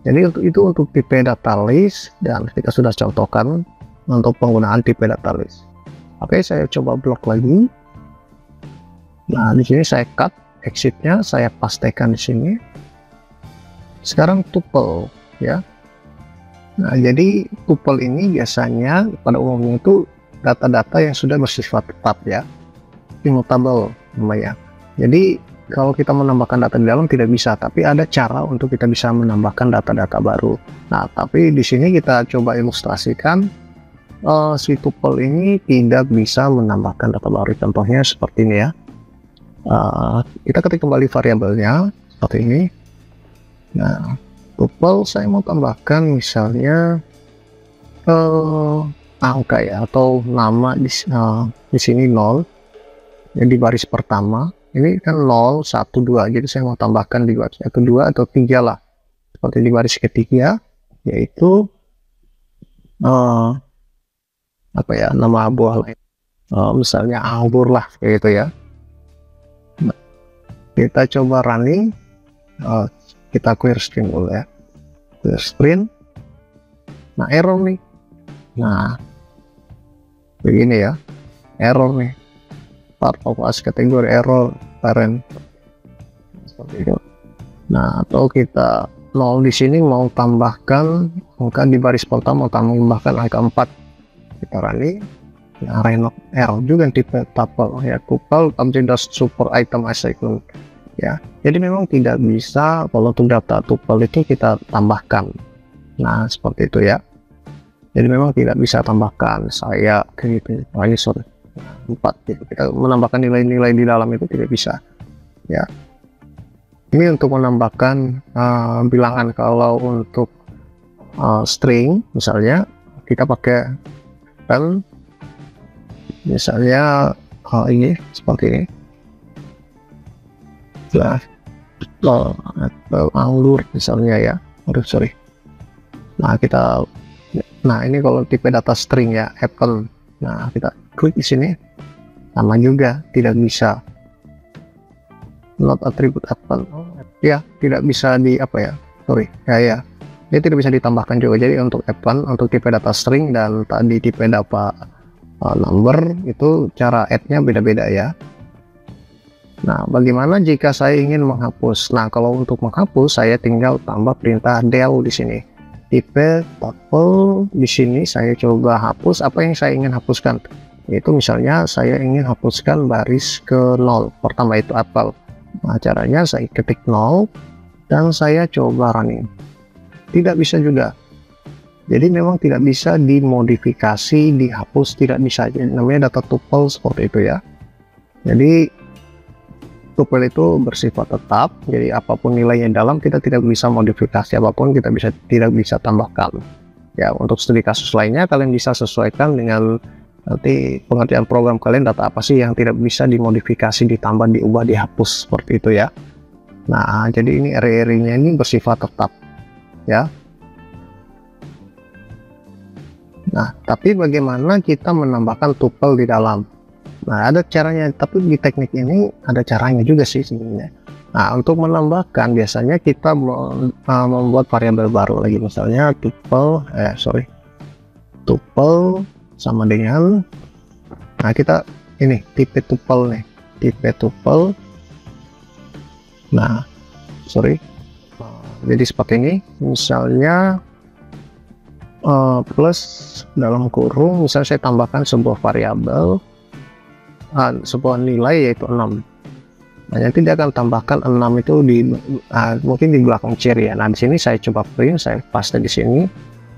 Jadi untuk tipe data list, dan kita sudah contohkan untuk penggunaan tipe data list. Oke, saya coba blok lagi. Nah, di sini saya cut exitnya, saya pastekan di sini. Sekarang tuple ya. Nah, jadi tuple ini biasanya pada umumnya itu data-data yang sudah bersifat tetap ya, immutable namanya. Jadi kalau kita menambahkan data di dalam tidak bisa, tapi ada cara untuk kita bisa menambahkan data-data baru. Nah, tapi di sini kita coba ilustrasikan si tuple ini tidak bisa menambahkan data baru. Contohnya seperti ini ya. Kita ketik kembali variabelnya seperti ini. Nah, tuple saya mau tambahkan misalnya angka ya, atau nama di sini 0. Jadi baris pertama ini kan 0, 1, 2. Jadi saya mau tambahkan di baris kedua atau 3 lah. Seperti di baris ketiga, yaitu apa ya, nama buah lain. Misalnya anggur lah, kayak gitu ya. Nah, kita coba running. Kita clear screen dulu ya. Clear screen. Nah, error nih. Nah, begini ya, error nih, part of as kategori error parent seperti itu. Nah, atau kita 0 di sini mau tambahkan angka di baris pertama, mau tambahkan angka 4, kita running. Nah, error juga tipe tuple ya, tuple object super item assignment ya. Jadi memang tidak bisa kalau untuk data tuple itu kita tambahkan. Nah, seperti itu ya. Jadi memang tidak bisa tambahkan saya kayak gitu. Ini sorry, 4 gitu. Kita menambahkan nilai-nilai di dalam itu tidak bisa ya. Ini untuk menambahkan bilangan. Kalau untuk string misalnya kita pakai pen, misalnya ini seperti ini ya, atau anggur misalnya ya. Aduh sorry. Nah, ini kalau tipe data string ya, apple. Nah, kita klik di sini, sama juga tidak bisa. Not attribute apple. Ya, tidak bisa di apa ya? Sorry, ya. Dia tidak bisa ditambahkan juga. Jadi untuk apple, untuk tipe data string dan tadi tipe data number itu cara add-nya beda-beda ya. Nah, bagaimana jika saya ingin menghapus? Nah, kalau untuk menghapus saya tinggal tambah perintah del di sini. Tipe tuple di sini saya coba hapus apa yang saya ingin hapuskan. Yaitu misalnya saya ingin hapuskan baris ke 0. Pertama itu apple. Nah, caranya saya ketik 0 dan saya coba running. Tidak bisa juga. Jadi memang tidak bisa dimodifikasi, dihapus, tidak bisa. Jadi, namanya data tuple seperti itu ya. Jadi tuple itu bersifat tetap, jadi apapun nilainya dalam kita tidak bisa modifikasi apapun, kita tidak bisa tambahkan ya. Untuk studi kasus lainnya kalian bisa sesuaikan dengan nanti pengertian program kalian, data apa sih yang tidak bisa dimodifikasi, ditambah, diubah, dihapus seperti itu ya. Nah, jadi ini array-nya ini bersifat tetap ya. Nah, tapi bagaimana kita menambahkan tuple di dalam? Nah, ada caranya, tapi di teknik ini ada caranya juga sih sebenarnya. Nah, untuk menambahkan biasanya kita membuat variabel baru lagi, misalnya tuple sama dengan, nah kita ini tipe tuple nih, tipe tuple. Nah, jadi seperti ini, misalnya plus dalam kurung, misalnya saya tambahkan sebuah variabel, sebuah nilai yaitu 6. Nah, nanti dia akan tambahkan 6 itu mungkin di belakang ciri ya. Nah, di sini saya coba print, saya paste di sini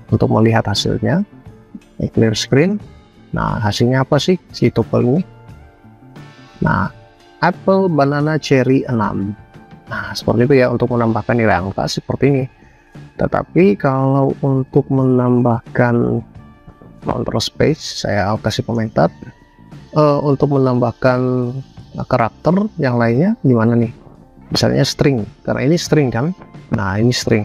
untuk melihat hasilnya. Clear screen. Nah, hasilnya apa sih si tuple ini? Nah, apple, banana, cherry 6. Nah, seperti itu ya untuk menambahkan nilai angka seperti ini. Tetapi kalau untuk menambahkan counter space, saya kasih komentar. Untuk menambahkan karakter yang lainnya gimana nih? Misalnya string, karena ini string kan? Nah, ini string.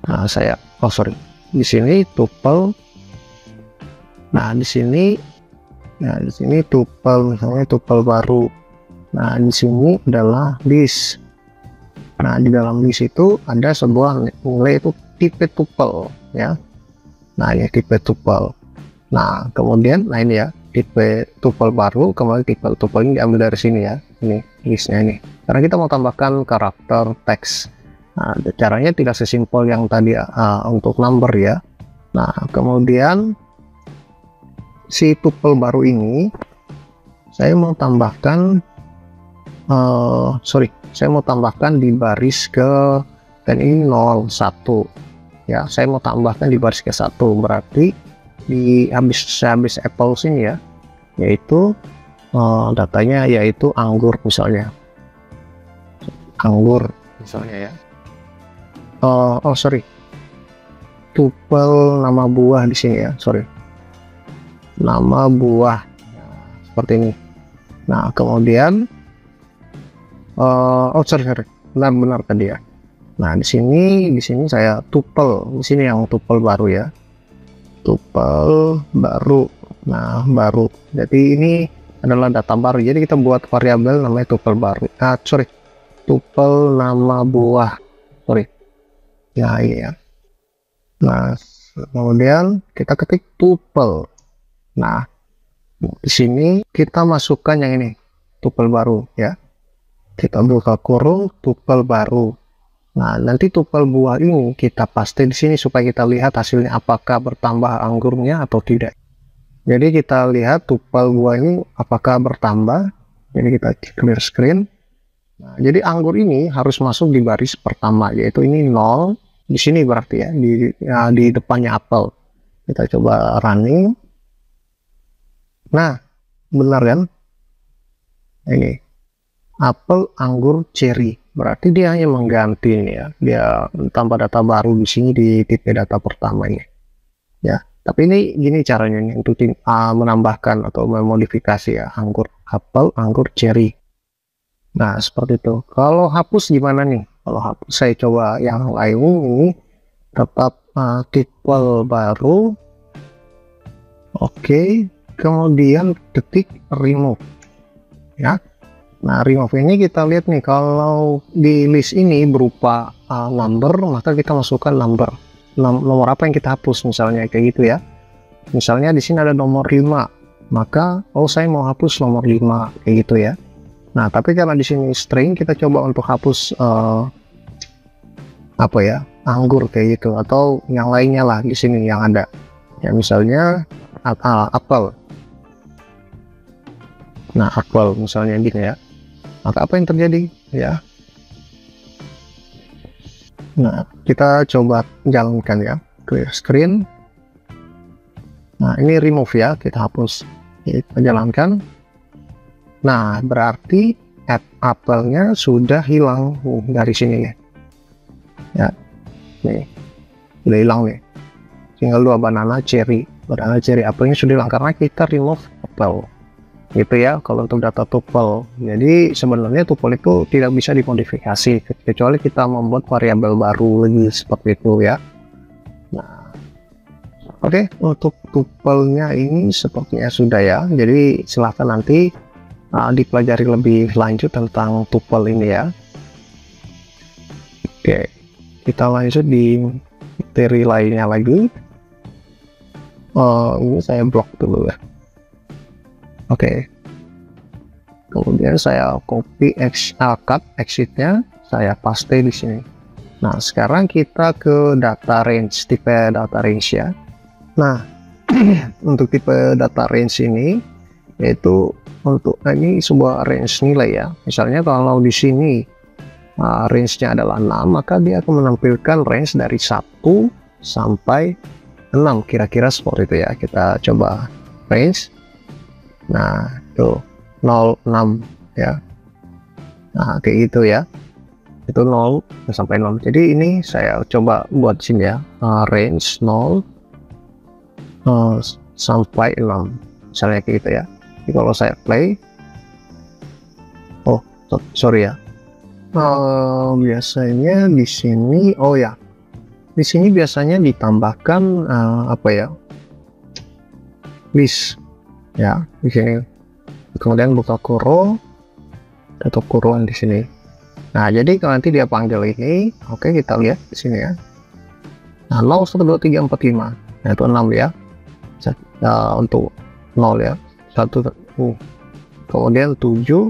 Nah, di sini tuple. Nah, di sini tuple, misalnya tuple baru. Nah, di sini adalah list. Nah, di dalam list itu ada sebuah nilai itu tipe tuple ya. Nah, ini tipe tuple. Nah, kemudian ini ya, tipe tuple baru, kembali tipe tuple ini diambil dari sini ya. Ini listnya ini. Karena kita mau tambahkan karakter teks. Nah, caranya tidak sesimpel yang tadi untuk number ya. Nah, kemudian si tuple baru ini saya mau tambahkan saya mau tambahkan di baris ke, dan ini 01 ya, saya mau tambahkan di baris ke 1, berarti di habis apple sini ya, yaitu datanya yaitu anggur misalnya, ya. Tuple nama buah di sini ya, nama buah seperti ini. Nah, kemudian benar tadi ya. Nah, di sini saya tuple, di sini yang tuple baru ya, tuple baru. Nah, baru, jadi ini adalah data baru, jadi kita buat variabel namanya tuple baru, tuple nama buah, ya iya. Nah, kemudian kita ketik tuple. Nah, di sini kita masukkan yang ini, tuple baru ya. Kita buka kurung tuple baru. Nah, nanti tuple buah ini kita paste di sini supaya kita lihat hasilnya apakah bertambah anggurnya atau tidak. Jadi kita lihat tuple buah ini apakah bertambah. Jadi kita clear screen. Nah, jadi anggur ini harus masuk di baris pertama, yaitu ini 0 di sini berarti ya, di depannya apel. Kita coba running. Nah, benar kan? Ini apel, anggur, cherry, berarti dia hanya mengganti ini ya, dia tambah data baru di sini di tipe data pertama ini ya. Tapi ini gini caranya nih untuk menambahkan atau memodifikasi ya, anggur, apel, anggur, cherry. Nah, seperti itu. Kalau hapus gimana nih? Kalau hapus saya coba yang lain ini, tetap tipe baru. Oke, kemudian ketik remove ya. Nah, remove ini kita lihat nih, kalau di list ini berupa number, maka kita masukkan nomor apa yang kita hapus, misalnya kayak gitu ya. Misalnya di sini ada nomor 5, maka saya mau hapus nomor 5 kayak gitu ya. Nah, tapi karena di sini string, kita coba untuk hapus anggur kayak gitu, atau yang lainnya lah di sini yang ada ya, misalnya apel. Nah, apel misalnya gini ya. Maka apa yang terjadi ya? Nah, kita coba jalankan ya, clear screen. Nah, ini remove ya, kita hapus, kita jalankan. Nah, berarti apelnya sudah hilang dari sini nih ya, nih udah hilang nih, tinggal 2 banana cherry, apelnya sudah hilang karena kita remove apel gitu ya. Kalau untuk data tuple, jadi sebenarnya tuple itu tidak bisa dimodifikasi kecuali kita membuat variabel baru lagi seperti itu ya. Nah, oke, untuk tuplenya ini sepertinya sudah ya, jadi silahkan nanti dipelajari lebih lanjut tentang tuple ini ya. Oke, kita lanjut di materi lainnya lagi. Ini saya blok dulu ya. Oke, kemudian saya copy cut exitnya, saya paste di sini. Nah, sekarang kita ke data range, tipe data range ya. Nah, untuk tipe data range ini, yaitu untuk ini sebuah range nilai ya. Misalnya kalau di sini range-nya adalah 6, maka dia akan menampilkan range dari 1 sampai 6, kira-kira seperti itu ya. Kita coba range. Nah, tuh 06 ya. Nah kayak gitu ya, itu 0 sampai 0. Jadi ini saya coba buat sini ya, range 0 sampai 6 misalnya kayak gitu ya. Jadi kalau saya play, oh sorry ya, biasanya di sini, oh ya, di sini biasanya ditambahkan apa ya, list ya di sini, kemudian buka kurung atau kurungan di sini. Nah jadi kalau nanti dia panggil ini, oke, kita lihat di sini ya. Nah 0 1 2 3 4 5, nah itu 6 ya, untuk 0 ya, 1 kemudian 7,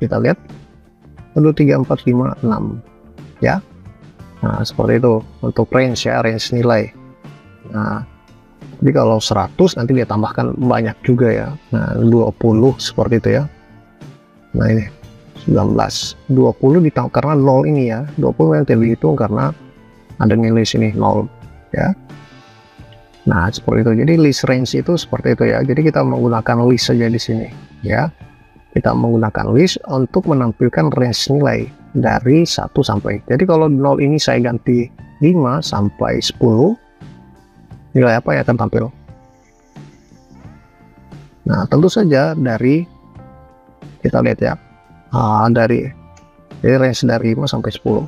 kita lihat 1 2 3 4 5 6 ya. Nah seperti itu untuk range ya, range nilai. Nah jadi kalau 100 nanti dia tambahkan banyak juga ya. Nah 20 seperti itu ya. Nah ini 19, 20 ditambah karena 0 ini ya, 20 yang tidak dihitung karena ada nilai sini 0 ya. Nah seperti itu. Jadi list range itu seperti itu ya. Jadi kita menggunakan list saja di sini ya. Kita menggunakan list untuk menampilkan range nilai dari 1 sampai. Jadi kalau 0 ini saya ganti 5 sampai 10, nilai apa yang akan tampil? Nah tentu saja dari, kita lihat ya, dari range dari 5 sampai 10,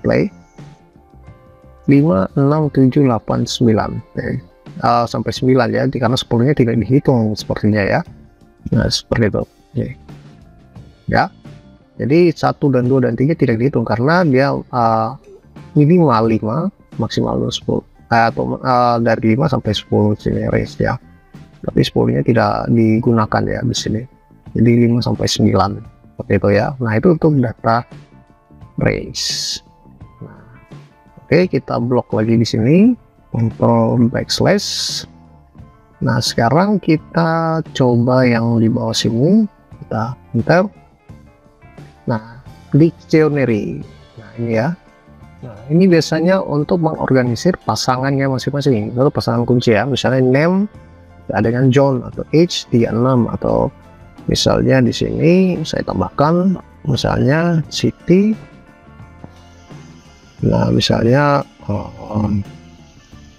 play 5 6 7 8 9, sampai 9 ya, karena 10 nya tidak dihitung sepertinya ya. Nah seperti itu ya. Jadi 1 dan 2 dan 3 tidak dihitung karena dia minimal 5 maksimal 10, atau dari 5 sampai 10 sini range ya, tapi 10 nya tidak digunakan ya di sini. Jadi 5 sampai 9 seperti itu ya. Nah itu untuk data range. Nah, oke, kita blok lagi di sini, Ctrl backslash. Nah sekarang kita coba yang di bawah sini, kita enter. Nah dictionary, nah ini ya. Nah ini biasanya untuk mengorganisir pasangannya masing-masing, lalu pasangan kunci ya, misalnya name dengan John atau age 36, atau misalnya di sini saya tambahkan misalnya city. Nah misalnya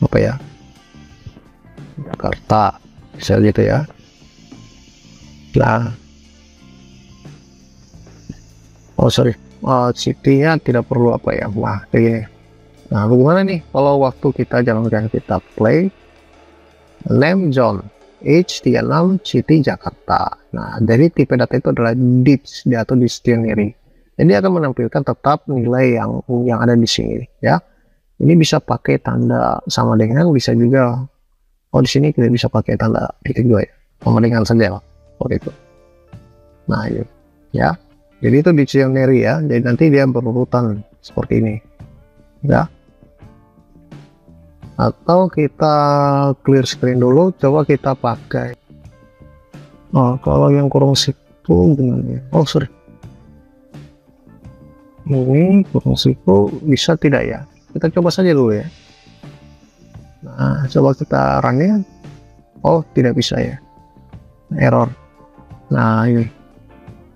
apa ya, Jakarta bisa gitu ya. Nah city-nya tidak perlu apa ya, wah kayak gini. Nah bagaimana nih kalau waktu kita jalankan, kita play name John, age 36, city Jakarta. Nah jadi tipe data itu adalah dict atau dictionary. Jadi akan menampilkan tetap nilai yang ada di sini ya. Ini bisa pakai tanda sama dengan, bisa juga, oh di sini kita bisa pakai tanda titik dua ya, sama dengan saja seperti itu. Nah ini ya, jadi itu dictionary ya, jadi nanti dia berurutan seperti ini ya. Atau kita clear screen dulu, coba kita pakai, kalau yang kurung siku gimana ya, sorry, ini kurung siku bisa tidak ya, kita coba saja dulu ya. Nah coba kita run ya, tidak bisa ya, error. Nah ini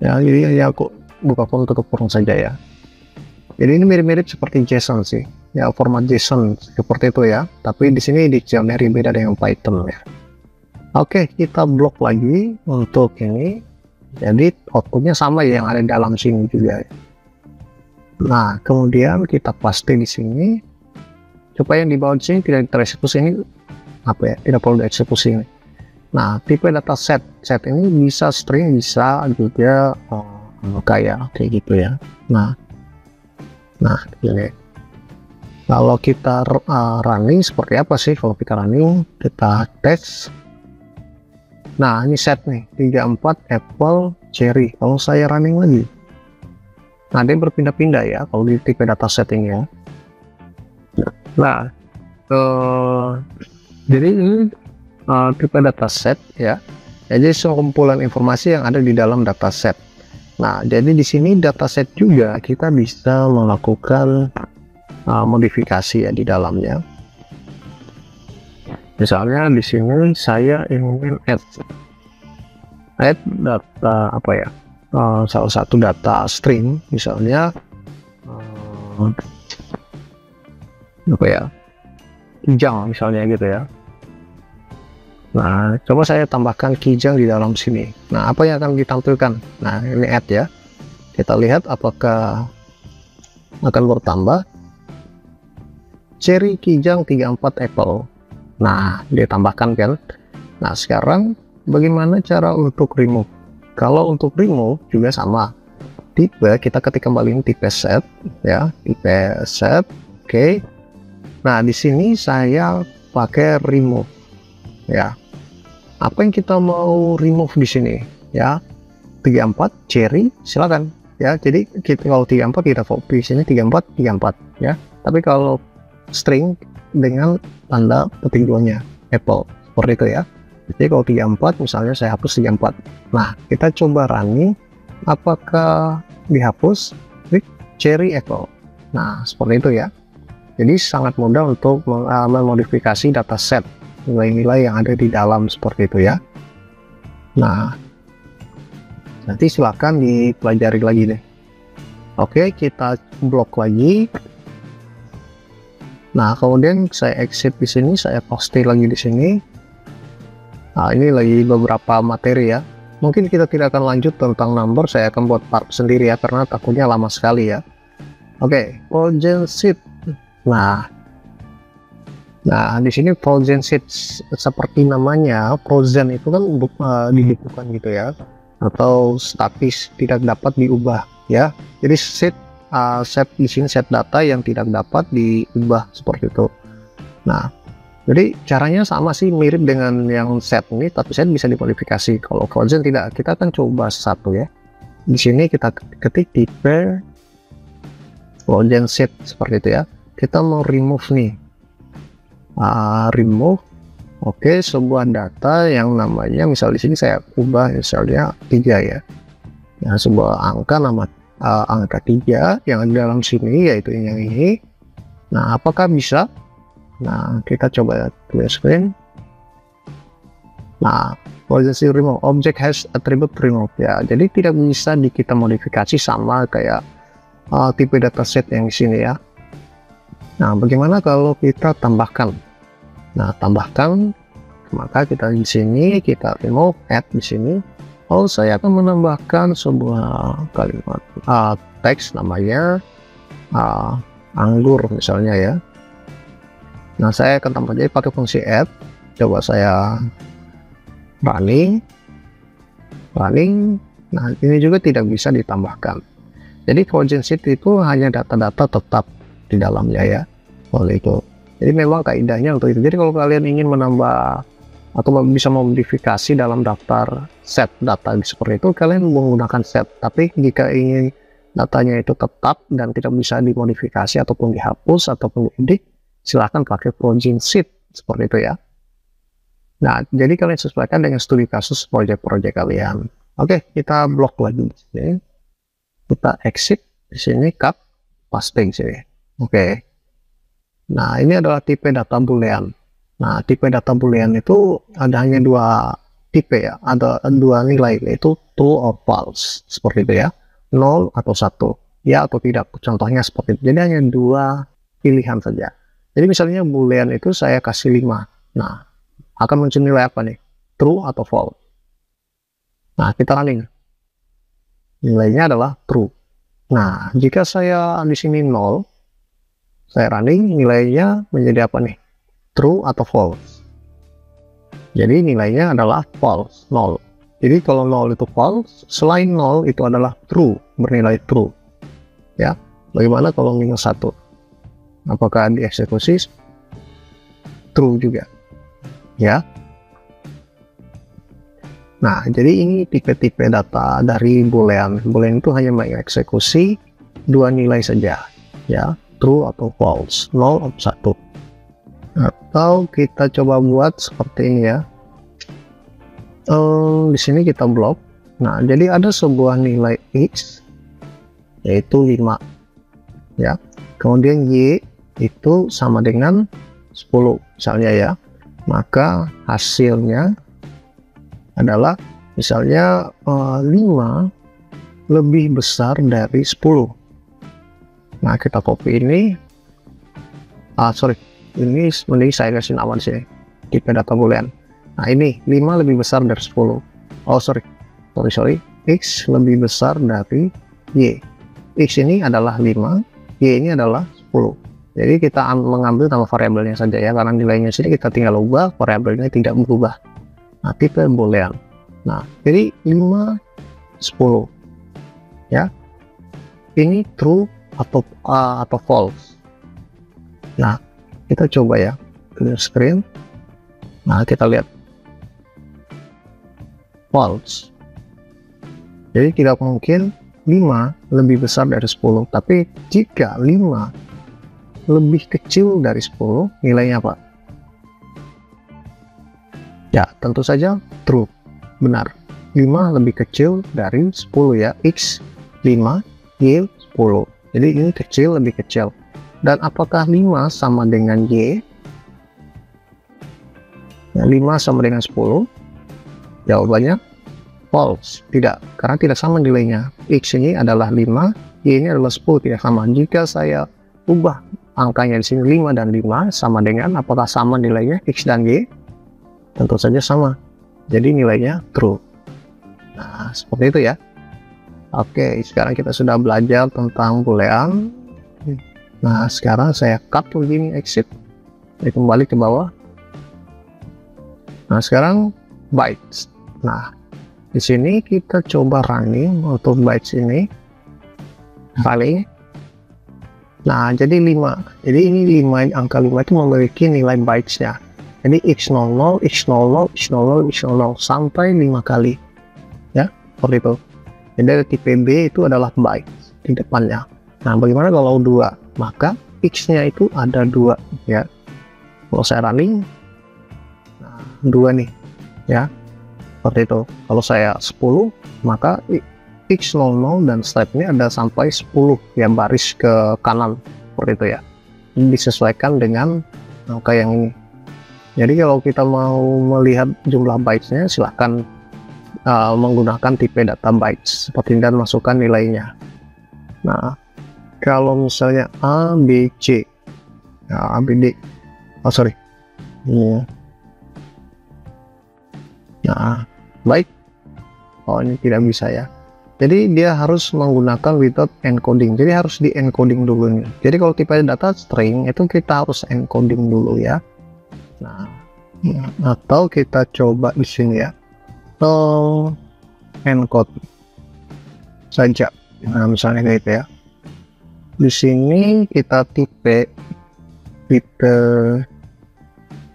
ya, jadi ya aku buka pun tutup kurung saja ya. Jadi ini mirip-mirip seperti JSON sih ya, format JSON seperti itu ya, tapi di sini dictionary beda dengan Python ya. Oke, kita blok lagi untuk ini, jadi outputnya sama ya yang ada di dalam sini juga ya. Nah kemudian kita paste di sini supaya yang di bawah sini tidak tereksekusi, ini apa ya, tidak perlu dieksekusi ini. Nah tipe data set ini bisa string, bisa juga kayak gitu ya. Nah ini kalau kita running seperti apa sih kalau kita running, kita tes. Nah ini set nih 34 apple cherry. Kalau saya running lagi, nah dia berpindah-pindah ya kalau di tipe data setting ya. Nah jadi ini tipe dataset ya, jadi sekumpulan informasi yang ada di dalam dataset. Nah jadi di sini dataset juga kita bisa melakukan modifikasi ya di dalamnya. Misalnya di sini saya ingin add data apa ya, salah satu data string, misalnya apa ya, kijang misalnya gitu ya. Nah, coba saya tambahkan kijang di dalam sini. Nah, apa yang akan ditampilkan? Nah, ini add ya. Kita lihat apakah akan bertambah. Cherry kijang 34 apple. Nah, dia tambahkan kan. Nah, sekarang bagaimana cara untuk remove? Kalau untuk remove juga sama. Tipe kita ketik kembali tipe set ya, tipe set. Oke. Nah, di sini saya pakai remove ya. Apa yang kita mau remove di sini ya? 34 cherry silakan ya. Jadi kita kalau 34 kita copy sini 34 ya. Tapi kalau string dengan tanda petik duanya apple seperti itu ya. Jadi kalau 34 misalnya saya hapus 34. Nah, kita coba running apakah dihapus. Klik cherry apple. Nah, seperti itu ya. Jadi sangat mudah untuk memodifikasi dataset nilai-nilai yang ada di dalam seperti itu ya. Nah, nanti silakan dipelajari lagi deh. Oke, kita blok lagi. Nah, kemudian saya exit di sini, saya paste lagi di sini. Nah, ini lagi beberapa materi ya. Mungkin kita tidak akan lanjut tentang number, saya akan buat part sendiri ya, karena takutnya lama sekali ya. Oke, frozen seed. Nah, di sini frozen seed seperti namanya, frozen itu kan dibekukan gitu ya, atau statis tidak dapat diubah ya. Jadi set di sini set data yang tidak dapat diubah seperti itu. Nah, jadi caranya sama sih, mirip dengan yang set ini, tapi set bisa dimodifikasi. Kalau frozen tidak, kita akan coba satu ya. Di sini kita ketik tipe frozen seed seperti itu ya. Kita mau remove nih. Remove. Oke, sebuah data yang namanya misal di sini saya ubah misalnya 3 ya. Nah, sebuah angka angka 3 yang ada dalam sini yaitu yang ini. Nah, apakah bisa? Nah, kita coba clear screen. Nah, policy remove object has attribute remove ya. Jadi tidak bisa kita modifikasi sama kayak tipe dataset yang di sini ya. Nah, bagaimana kalau kita tambahkan? Nah, tambahkan, maka kita di sini kita remove add di sini. Oh, saya akan menambahkan sebuah kalimat teks namanya anggur misalnya ya. Nah, saya akan tambah jadi pakai fungsi add. Coba saya running. Nah, ini juga tidak bisa ditambahkan. Jadi frozen seed itu hanya data-data tetap di dalamnya ya. Oleh itu. Jadi memang kaidahnya untuk itu. Jadi kalau kalian ingin menambah atau bisa memodifikasi dalam daftar set data seperti itu, kalian menggunakan set. Tapi jika ingin datanya itu tetap dan tidak bisa dimodifikasi ataupun dihapus ataupun diedit, silahkan pakai frozen seed seperti itu ya. Nah, jadi kalian sesuaikan dengan studi kasus proyek-proyek kalian. Oke, kita blok lagi di sini. Kita exit di sini, cut, paste di sini. Oke. Nah, ini adalah tipe data boolean. Nah, tipe data boolean itu ada hanya dua tipe ya, ada dua nilai, yaitu true or false, seperti itu ya, 0 atau 1, ya atau tidak, contohnya seperti itu. Jadi hanya dua pilihan saja. Jadi misalnya boolean itu saya kasih 5, nah, akan muncul nilai apa nih? True atau false? Nah, kita running. Nilainya adalah true. Nah, jika saya di sini 0, saya running, nilainya menjadi apa nih? True atau false? Jadi nilainya adalah false, 0. Jadi kalau 0 itu false, selain 0 itu adalah true, bernilai true. Ya, bagaimana kalau minus 1? Apakah dieksekusi? True juga. Ya. Nah, jadi ini tipe-tipe data dari boolean. Boolean itu hanya mengeksekusi dua nilai saja, ya. True atau false, 0 atau 1. Atau kita coba buat seperti ini ya. Di sini kita blok. Nah, jadi ada sebuah nilai X yaitu 5 ya. Kemudian Y itu sama dengan 10 misalnya ya. Maka hasilnya adalah misalnya 5 lebih besar dari 10. Nah, kita copy ini. Ini mending saya kasih nama di sini, tipe data boolean. Nah, ini 5 lebih besar dari 10. X lebih besar dari Y. X ini adalah 5, Y ini adalah 10. Jadi kita mengambil nama variabelnya saja ya, karena nilainya sini kita tinggal ubah, variabelnya tidak berubah. Nah, tipe boolean. Nah, jadi 5, 10 ya. Ini true atau false. Nah, kita coba ya, clear screen. Nah, kita lihat false. Jadi tidak mungkin 5 lebih besar dari 10, tapi jika 5 lebih kecil dari 10, nilainya apa? Ya, tentu saja true, benar. 5 lebih kecil dari 10 ya, X 5, Y 10. Jadi ini kecil, lebih kecil. Dan apakah 5 sama dengan Y? Nah, 5 sama dengan 10? Jawabannya false, tidak, karena tidak sama nilainya. X ini adalah 5, Y ini adalah 10, tidak sama. Jika saya ubah angkanya di sini 5 dan 5 sama dengan, apakah sama nilainya X dan Y? Tentu saja sama. Jadi nilainya true. Nah, seperti itu ya. Oke, sekarang kita sudah belajar tentang boolean. Nah, sekarang saya cut begini, exit. Saya kembali ke bawah. Nah, sekarang bytes. Nah, di sini kita coba running untuk bytes ini. Kali. Nah, jadi 5. Jadi ini 5, angka 5 itu memiliki nilai bytes-nya. Jadi X00, X00, X00, X00 sampai 5 kali. Ya, seperti itu. Jadi tipe B itu adalah bytes di depannya. Nah, bagaimana kalau 2? Maka X-nya itu ada 2 ya. Kalau saya running, nah 2 nih ya. Seperti itu. Kalau saya 10, maka X00 dan step ini ada sampai 10 ya, baris ke kanan seperti itu ya. Ini disesuaikan dengan angka yang ini. Jadi kalau kita mau melihat jumlah bytes-nya, silahkan menggunakan tipe data bytes seperti ini dan masukkan nilainya. Nah, kalau misalnya A, B, C, ya, A, B, D, ini. Nah, baik. Ini tidak bisa ya. Jadi dia harus menggunakan without encoding. Jadi harus di encoding dulu nih. Jadi kalau tipe data string itu kita harus encoding dulu ya. Nah, atau kita coba di sini ya. Encode saja. Nah, misalnya kayak gitu ya. Di sini kita tipe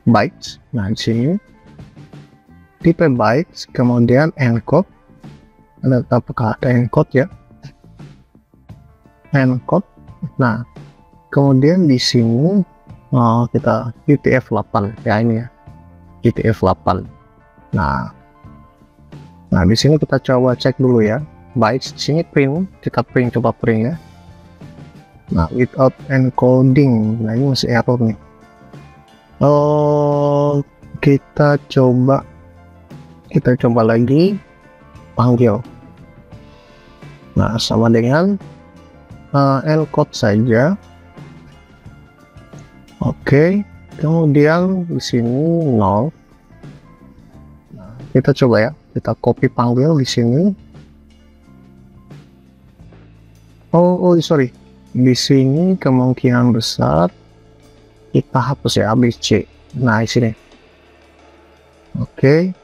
bytes. Nah, di sini tipe bytes, kemudian encode. Apakah ada encode ya? Encode. Nah, kemudian di sini kita UTF-8 ya, ini ya. UTF-8. Nah, di sini kita coba cek dulu ya. Bytes di sini print, kita coba print ya. Nah, without encoding. Nah, ini masih error nih. Kita coba lagi panggil. Nah, sama dengan encode saja. Oke, kemudian di sini 0. Nah, kita coba ya. Kita copy panggil di sini. Sorry. Di sini kemungkinan besar kita hapus ya ABC. Nah, di sini. Oke.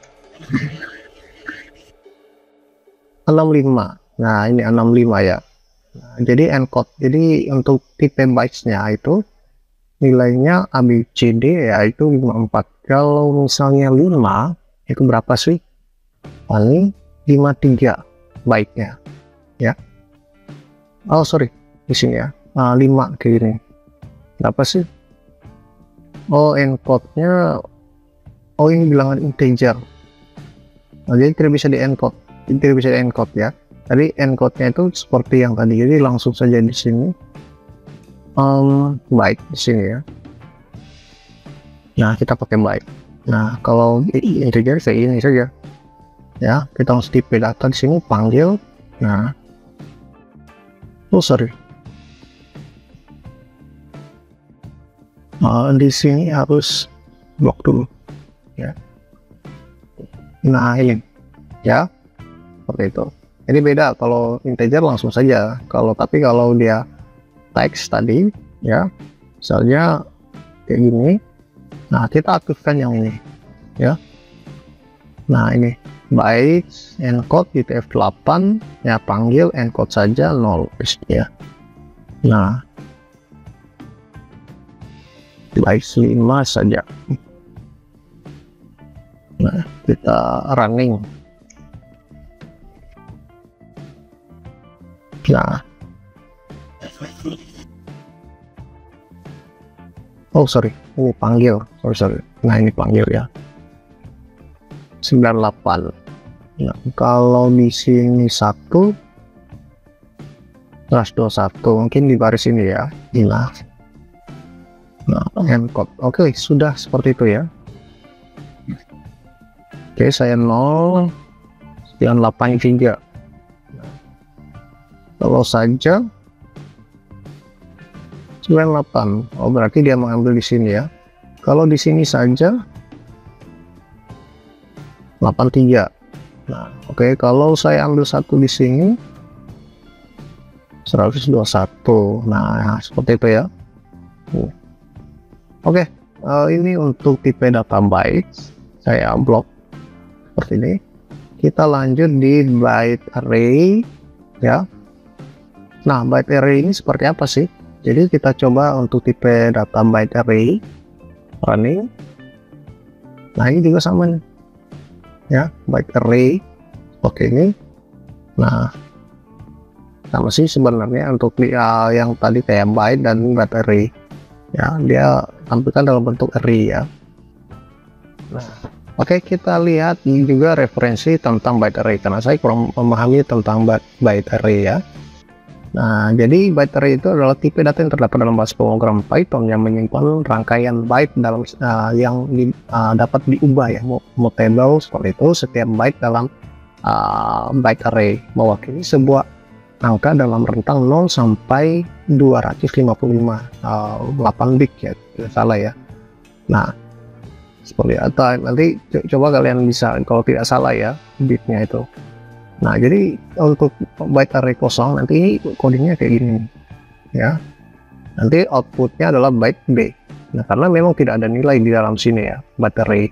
65. Nah, ini 65 ya. Nah, jadi encode. Jadi untuk tipe bytes-nya itu nilainya ABCD yaitu 54. Kalau misalnya 5 itu berapa sih? Paling 53 byte-nya ya. Sorry, di sini ya. 5 kayak gini. Berapa sih? Encode-nya ini bilangan integer. Nah, jadi tidak bisa di encode. Tidak bisa di encode ya. Tadi encode-nya itu seperti yang tadi. Jadi langsung saja di sini. Byte di sini ya. Nah, kita pakai byte. Nah, kalau integer kayak ini saja. Ya, kita harus tipe data di sini panggil. Nah, Oh sorry, di sini harus blok dulu ya. Nah ini ya, seperti itu. Ini beda kalau integer langsung saja, tapi kalau dia teks tadi ya, misalnya kayak gini, nah kita aktifkan yang ini ya. Nah ini bytes encode UTF-8 ya, panggil encode saja 0 ya. Nah bytes 5 saja. Nah kita running. Nah, oh sorry, ini panggil, sorry. Nah ini panggil ya, 98. Nah kalau di sini 1 /21 mungkin di baris ini ya, nah encode. Oke, sudah seperti itu ya. Oke, saya 0 sekian 83. Kalau saja 98, oh berarti dia mengambil di sini ya. Kalau di sini saja 83. Nah oke, kalau saya ambil satu di sini 121. Nah seperti itu ya. Oke, ini untuk tipe data bytes saya blok seperti ini. Kita lanjut di byte array ya. Nah byte array ini seperti apa sih? Jadi kita coba untuk tipe data byte array running. Nah ini juga sama nih ya, byte array seperti ini. Nah sama sih sebenarnya untuk yang tadi kayak byte dan byte array ya, dia tampilkan dalam bentuk array ya. Nah oke, kita lihat juga referensi tentang byte array karena saya kurang memahami tentang byte array ya. Nah jadi byte array itu adalah tipe data yang terdapat dalam bahasa pemrograman Python yang menyimpan rangkaian byte dalam yang dapat diubah ya, mutable seperti itu. Setiap byte dalam byte array mewakili sebuah angka dalam rentang 0 sampai 255 8 bit ya, tidak salah ya. Nah seperti atau nanti coba kalian bisa kalau tidak salah ya bitnya itu. Nah jadi untuk byte array kosong nanti codingnya kayak gini ya, nanti outputnya adalah byte B. Nah karena memang tidak ada nilai di dalam sini ya byte array.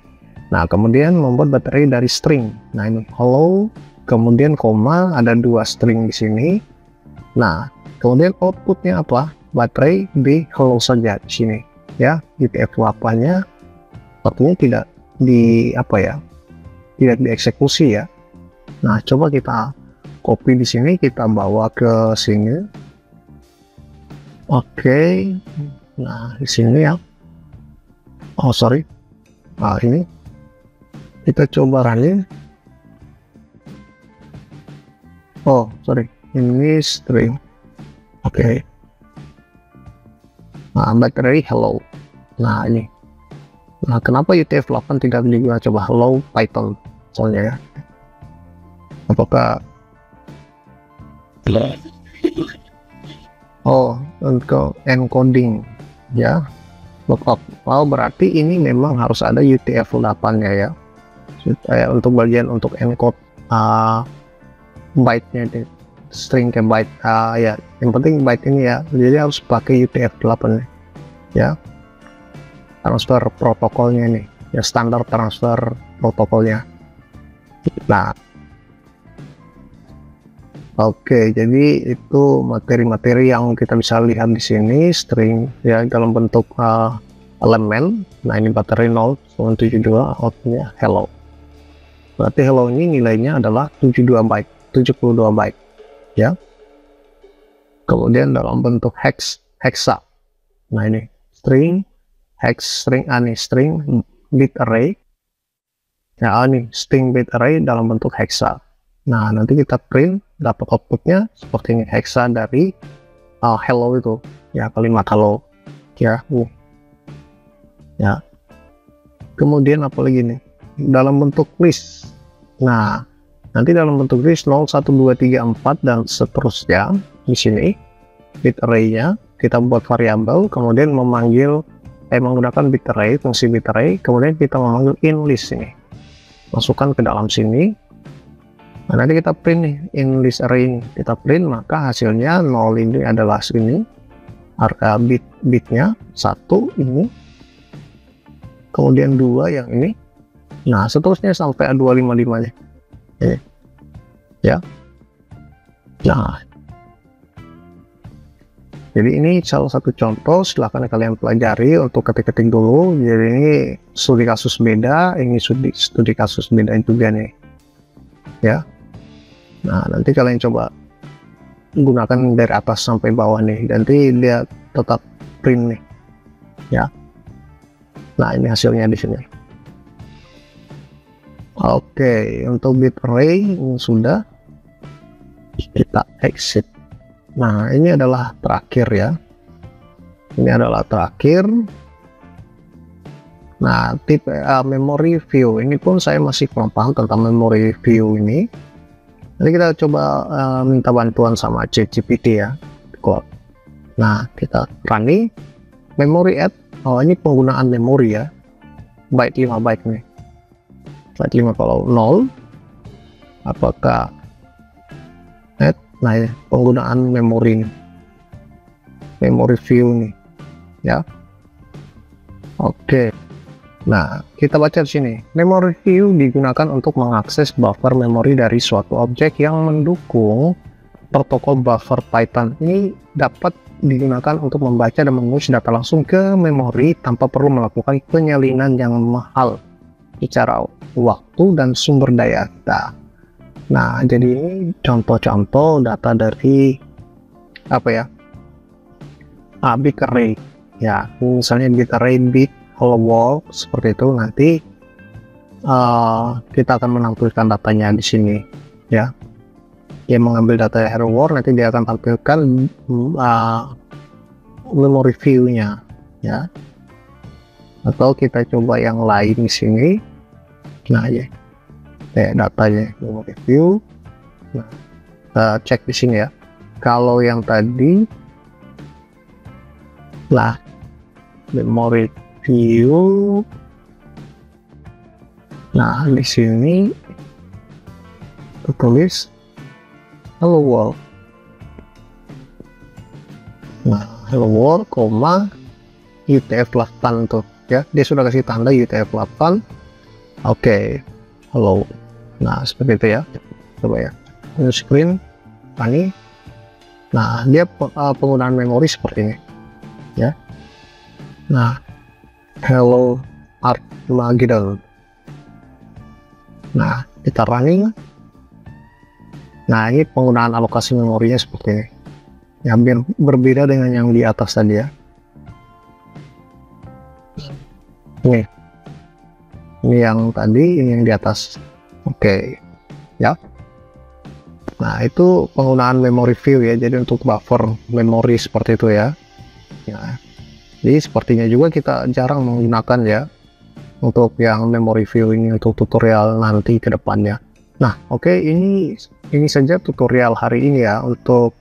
Nah kemudian membuat byte array dari string. Nah ini hello, kemudian koma, ada 2 string di sini. Nah kemudian outputnya apa? Byte array B hello saja di sini ya. UTF-8 nya sepertinya tidak tidak dieksekusi ya. Nah coba kita copy di sini, kita bawa ke sini. Oke, nah di sini ya. Oh sorry, nah ini kita coba running. Oh sorry, ini string. Oke, nah byte array hello. Nah ini, nah kenapa UTF-8 tidak juga coba hello Python soalnya ya. Apakah untuk encoding ya, lookup. Oh berarti ini memang harus ada UTF-8 nya ya, untuk bagian untuk encode byte-nya, string ke byte ya, yang penting byte ini ya, jadi harus pakai UTF-8 ya. Transfer protokolnya ini ya, standar transfer protokolnya. Nah oke, jadi itu materi-materi yang kita bisa lihat di sini, string ya dalam bentuk elemen. Nah ini baterai 0.72, outputnya hello. Berarti hello ini nilainya adalah 72 byte ya. Kemudian dalam bentuk hexa. Nah ini string hex, string bit array ya, ini string bit array dalam bentuk hexa. Nah nanti kita print dapat outputnya seperti ini, hexa dari hello itu ya, kalimat hello ya. Ya kemudian apalagi nih dalam bentuk list. Nah nanti dalam bentuk list 0 1 2 3 4 dan seterusnya di sini bit array-nya, kita buat variabel, kemudian menggunakan bit array, fungsi bit array, kemudian kita memanggil inList ini, masukkan ke dalam sini. Nah, nanti kita print nih inList array ini, kita print, maka hasilnya 0 ini adalah ini harga bitnya 1 ini, kemudian 2 yang ini, nah seterusnya sampai 255 nya ini ya. Nah, jadi ini salah satu contoh, silahkan kalian pelajari untuk ketik-ketik dulu. Jadi ini studi kasus beda, ini studi kasus beda juga nih ya. Nah, nanti kalian coba gunakan dari atas sampai bawah nih, nanti dia tetap print nih ya. Nah, ini hasilnya di sini. Oke, untuk bit array ini sudah, kita exit. Nah, ini adalah terakhir ya, ini adalah terakhir. Nah, tipe memory view ini pun saya masih kurang paham tentang memory view ini. Nanti kita coba minta bantuan sama ChatGPT ya. Nah, kita running memory add. Oh, ini penggunaan memori ya, byte 5 byte nih, byte 5. Kalau 0 apakah add? Nah, ya, penggunaan memori nih, memory view nih ya. Oke. Nah, kita baca di sini. Memory view digunakan untuk mengakses buffer memori dari suatu objek yang mendukung protokol buffer Python. Ini dapat digunakan untuk membaca dan mengurus data langsung ke memori tanpa perlu melakukan penyalinan yang mahal secara waktu dan sumber daya data. Nah, jadi ini contoh-contoh data dari apa ya? Bit array ya. Misalnya bit array, bit hello world seperti itu. Nanti kita akan menampilkan datanya di sini ya. Dia mengambil data hello world, nanti dia akan tampilkan memory view-nya ya. Atau kita coba yang lain di sini. Nah, ya. Datanya memory view. Nah, kita cek di sini ya. Kalau yang tadi lah memory view. Nah, di sini tulis hello world. Nah, hello world, UTF-8 tuh ya, dia sudah kasih tanda UTF-8. Oke, hello. Nah, seperti itu ya. Coba ya, new screen ini. Nah, dia penggunaan memori seperti ini ya. Nah, hello Armageddon. Nah, kita running. Nah, ini penggunaan alokasi memorinya seperti ini ya, hampir berbeda dengan yang di atas tadi ya. Ini yang tadi, ini yang di atas. Oke ya. Nah, itu penggunaan memory view ya, jadi untuk buffer memori seperti itu ya. Jadi sepertinya juga kita jarang menggunakan ya untuk yang memory view ini untuk tutorial nanti ke depannya. Nah, oke, ini saja tutorial hari ini ya. Untuk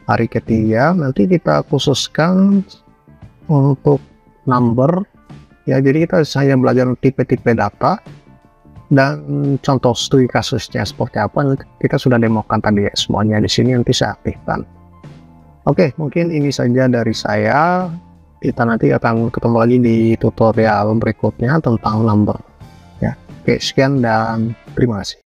hari ketiga nanti kita khususkan untuk number ya, jadi kita hanya belajar tipe-tipe data dan contoh studi kasusnya seperti apa. Kita sudah demokan tadi ya semuanya di sini, nanti saya aktifkan. Oke, mungkin ini saja dari saya. Kita nanti akan ketemu lagi di tutorial berikutnya tentang number ya. Oke, sekian dan terima kasih.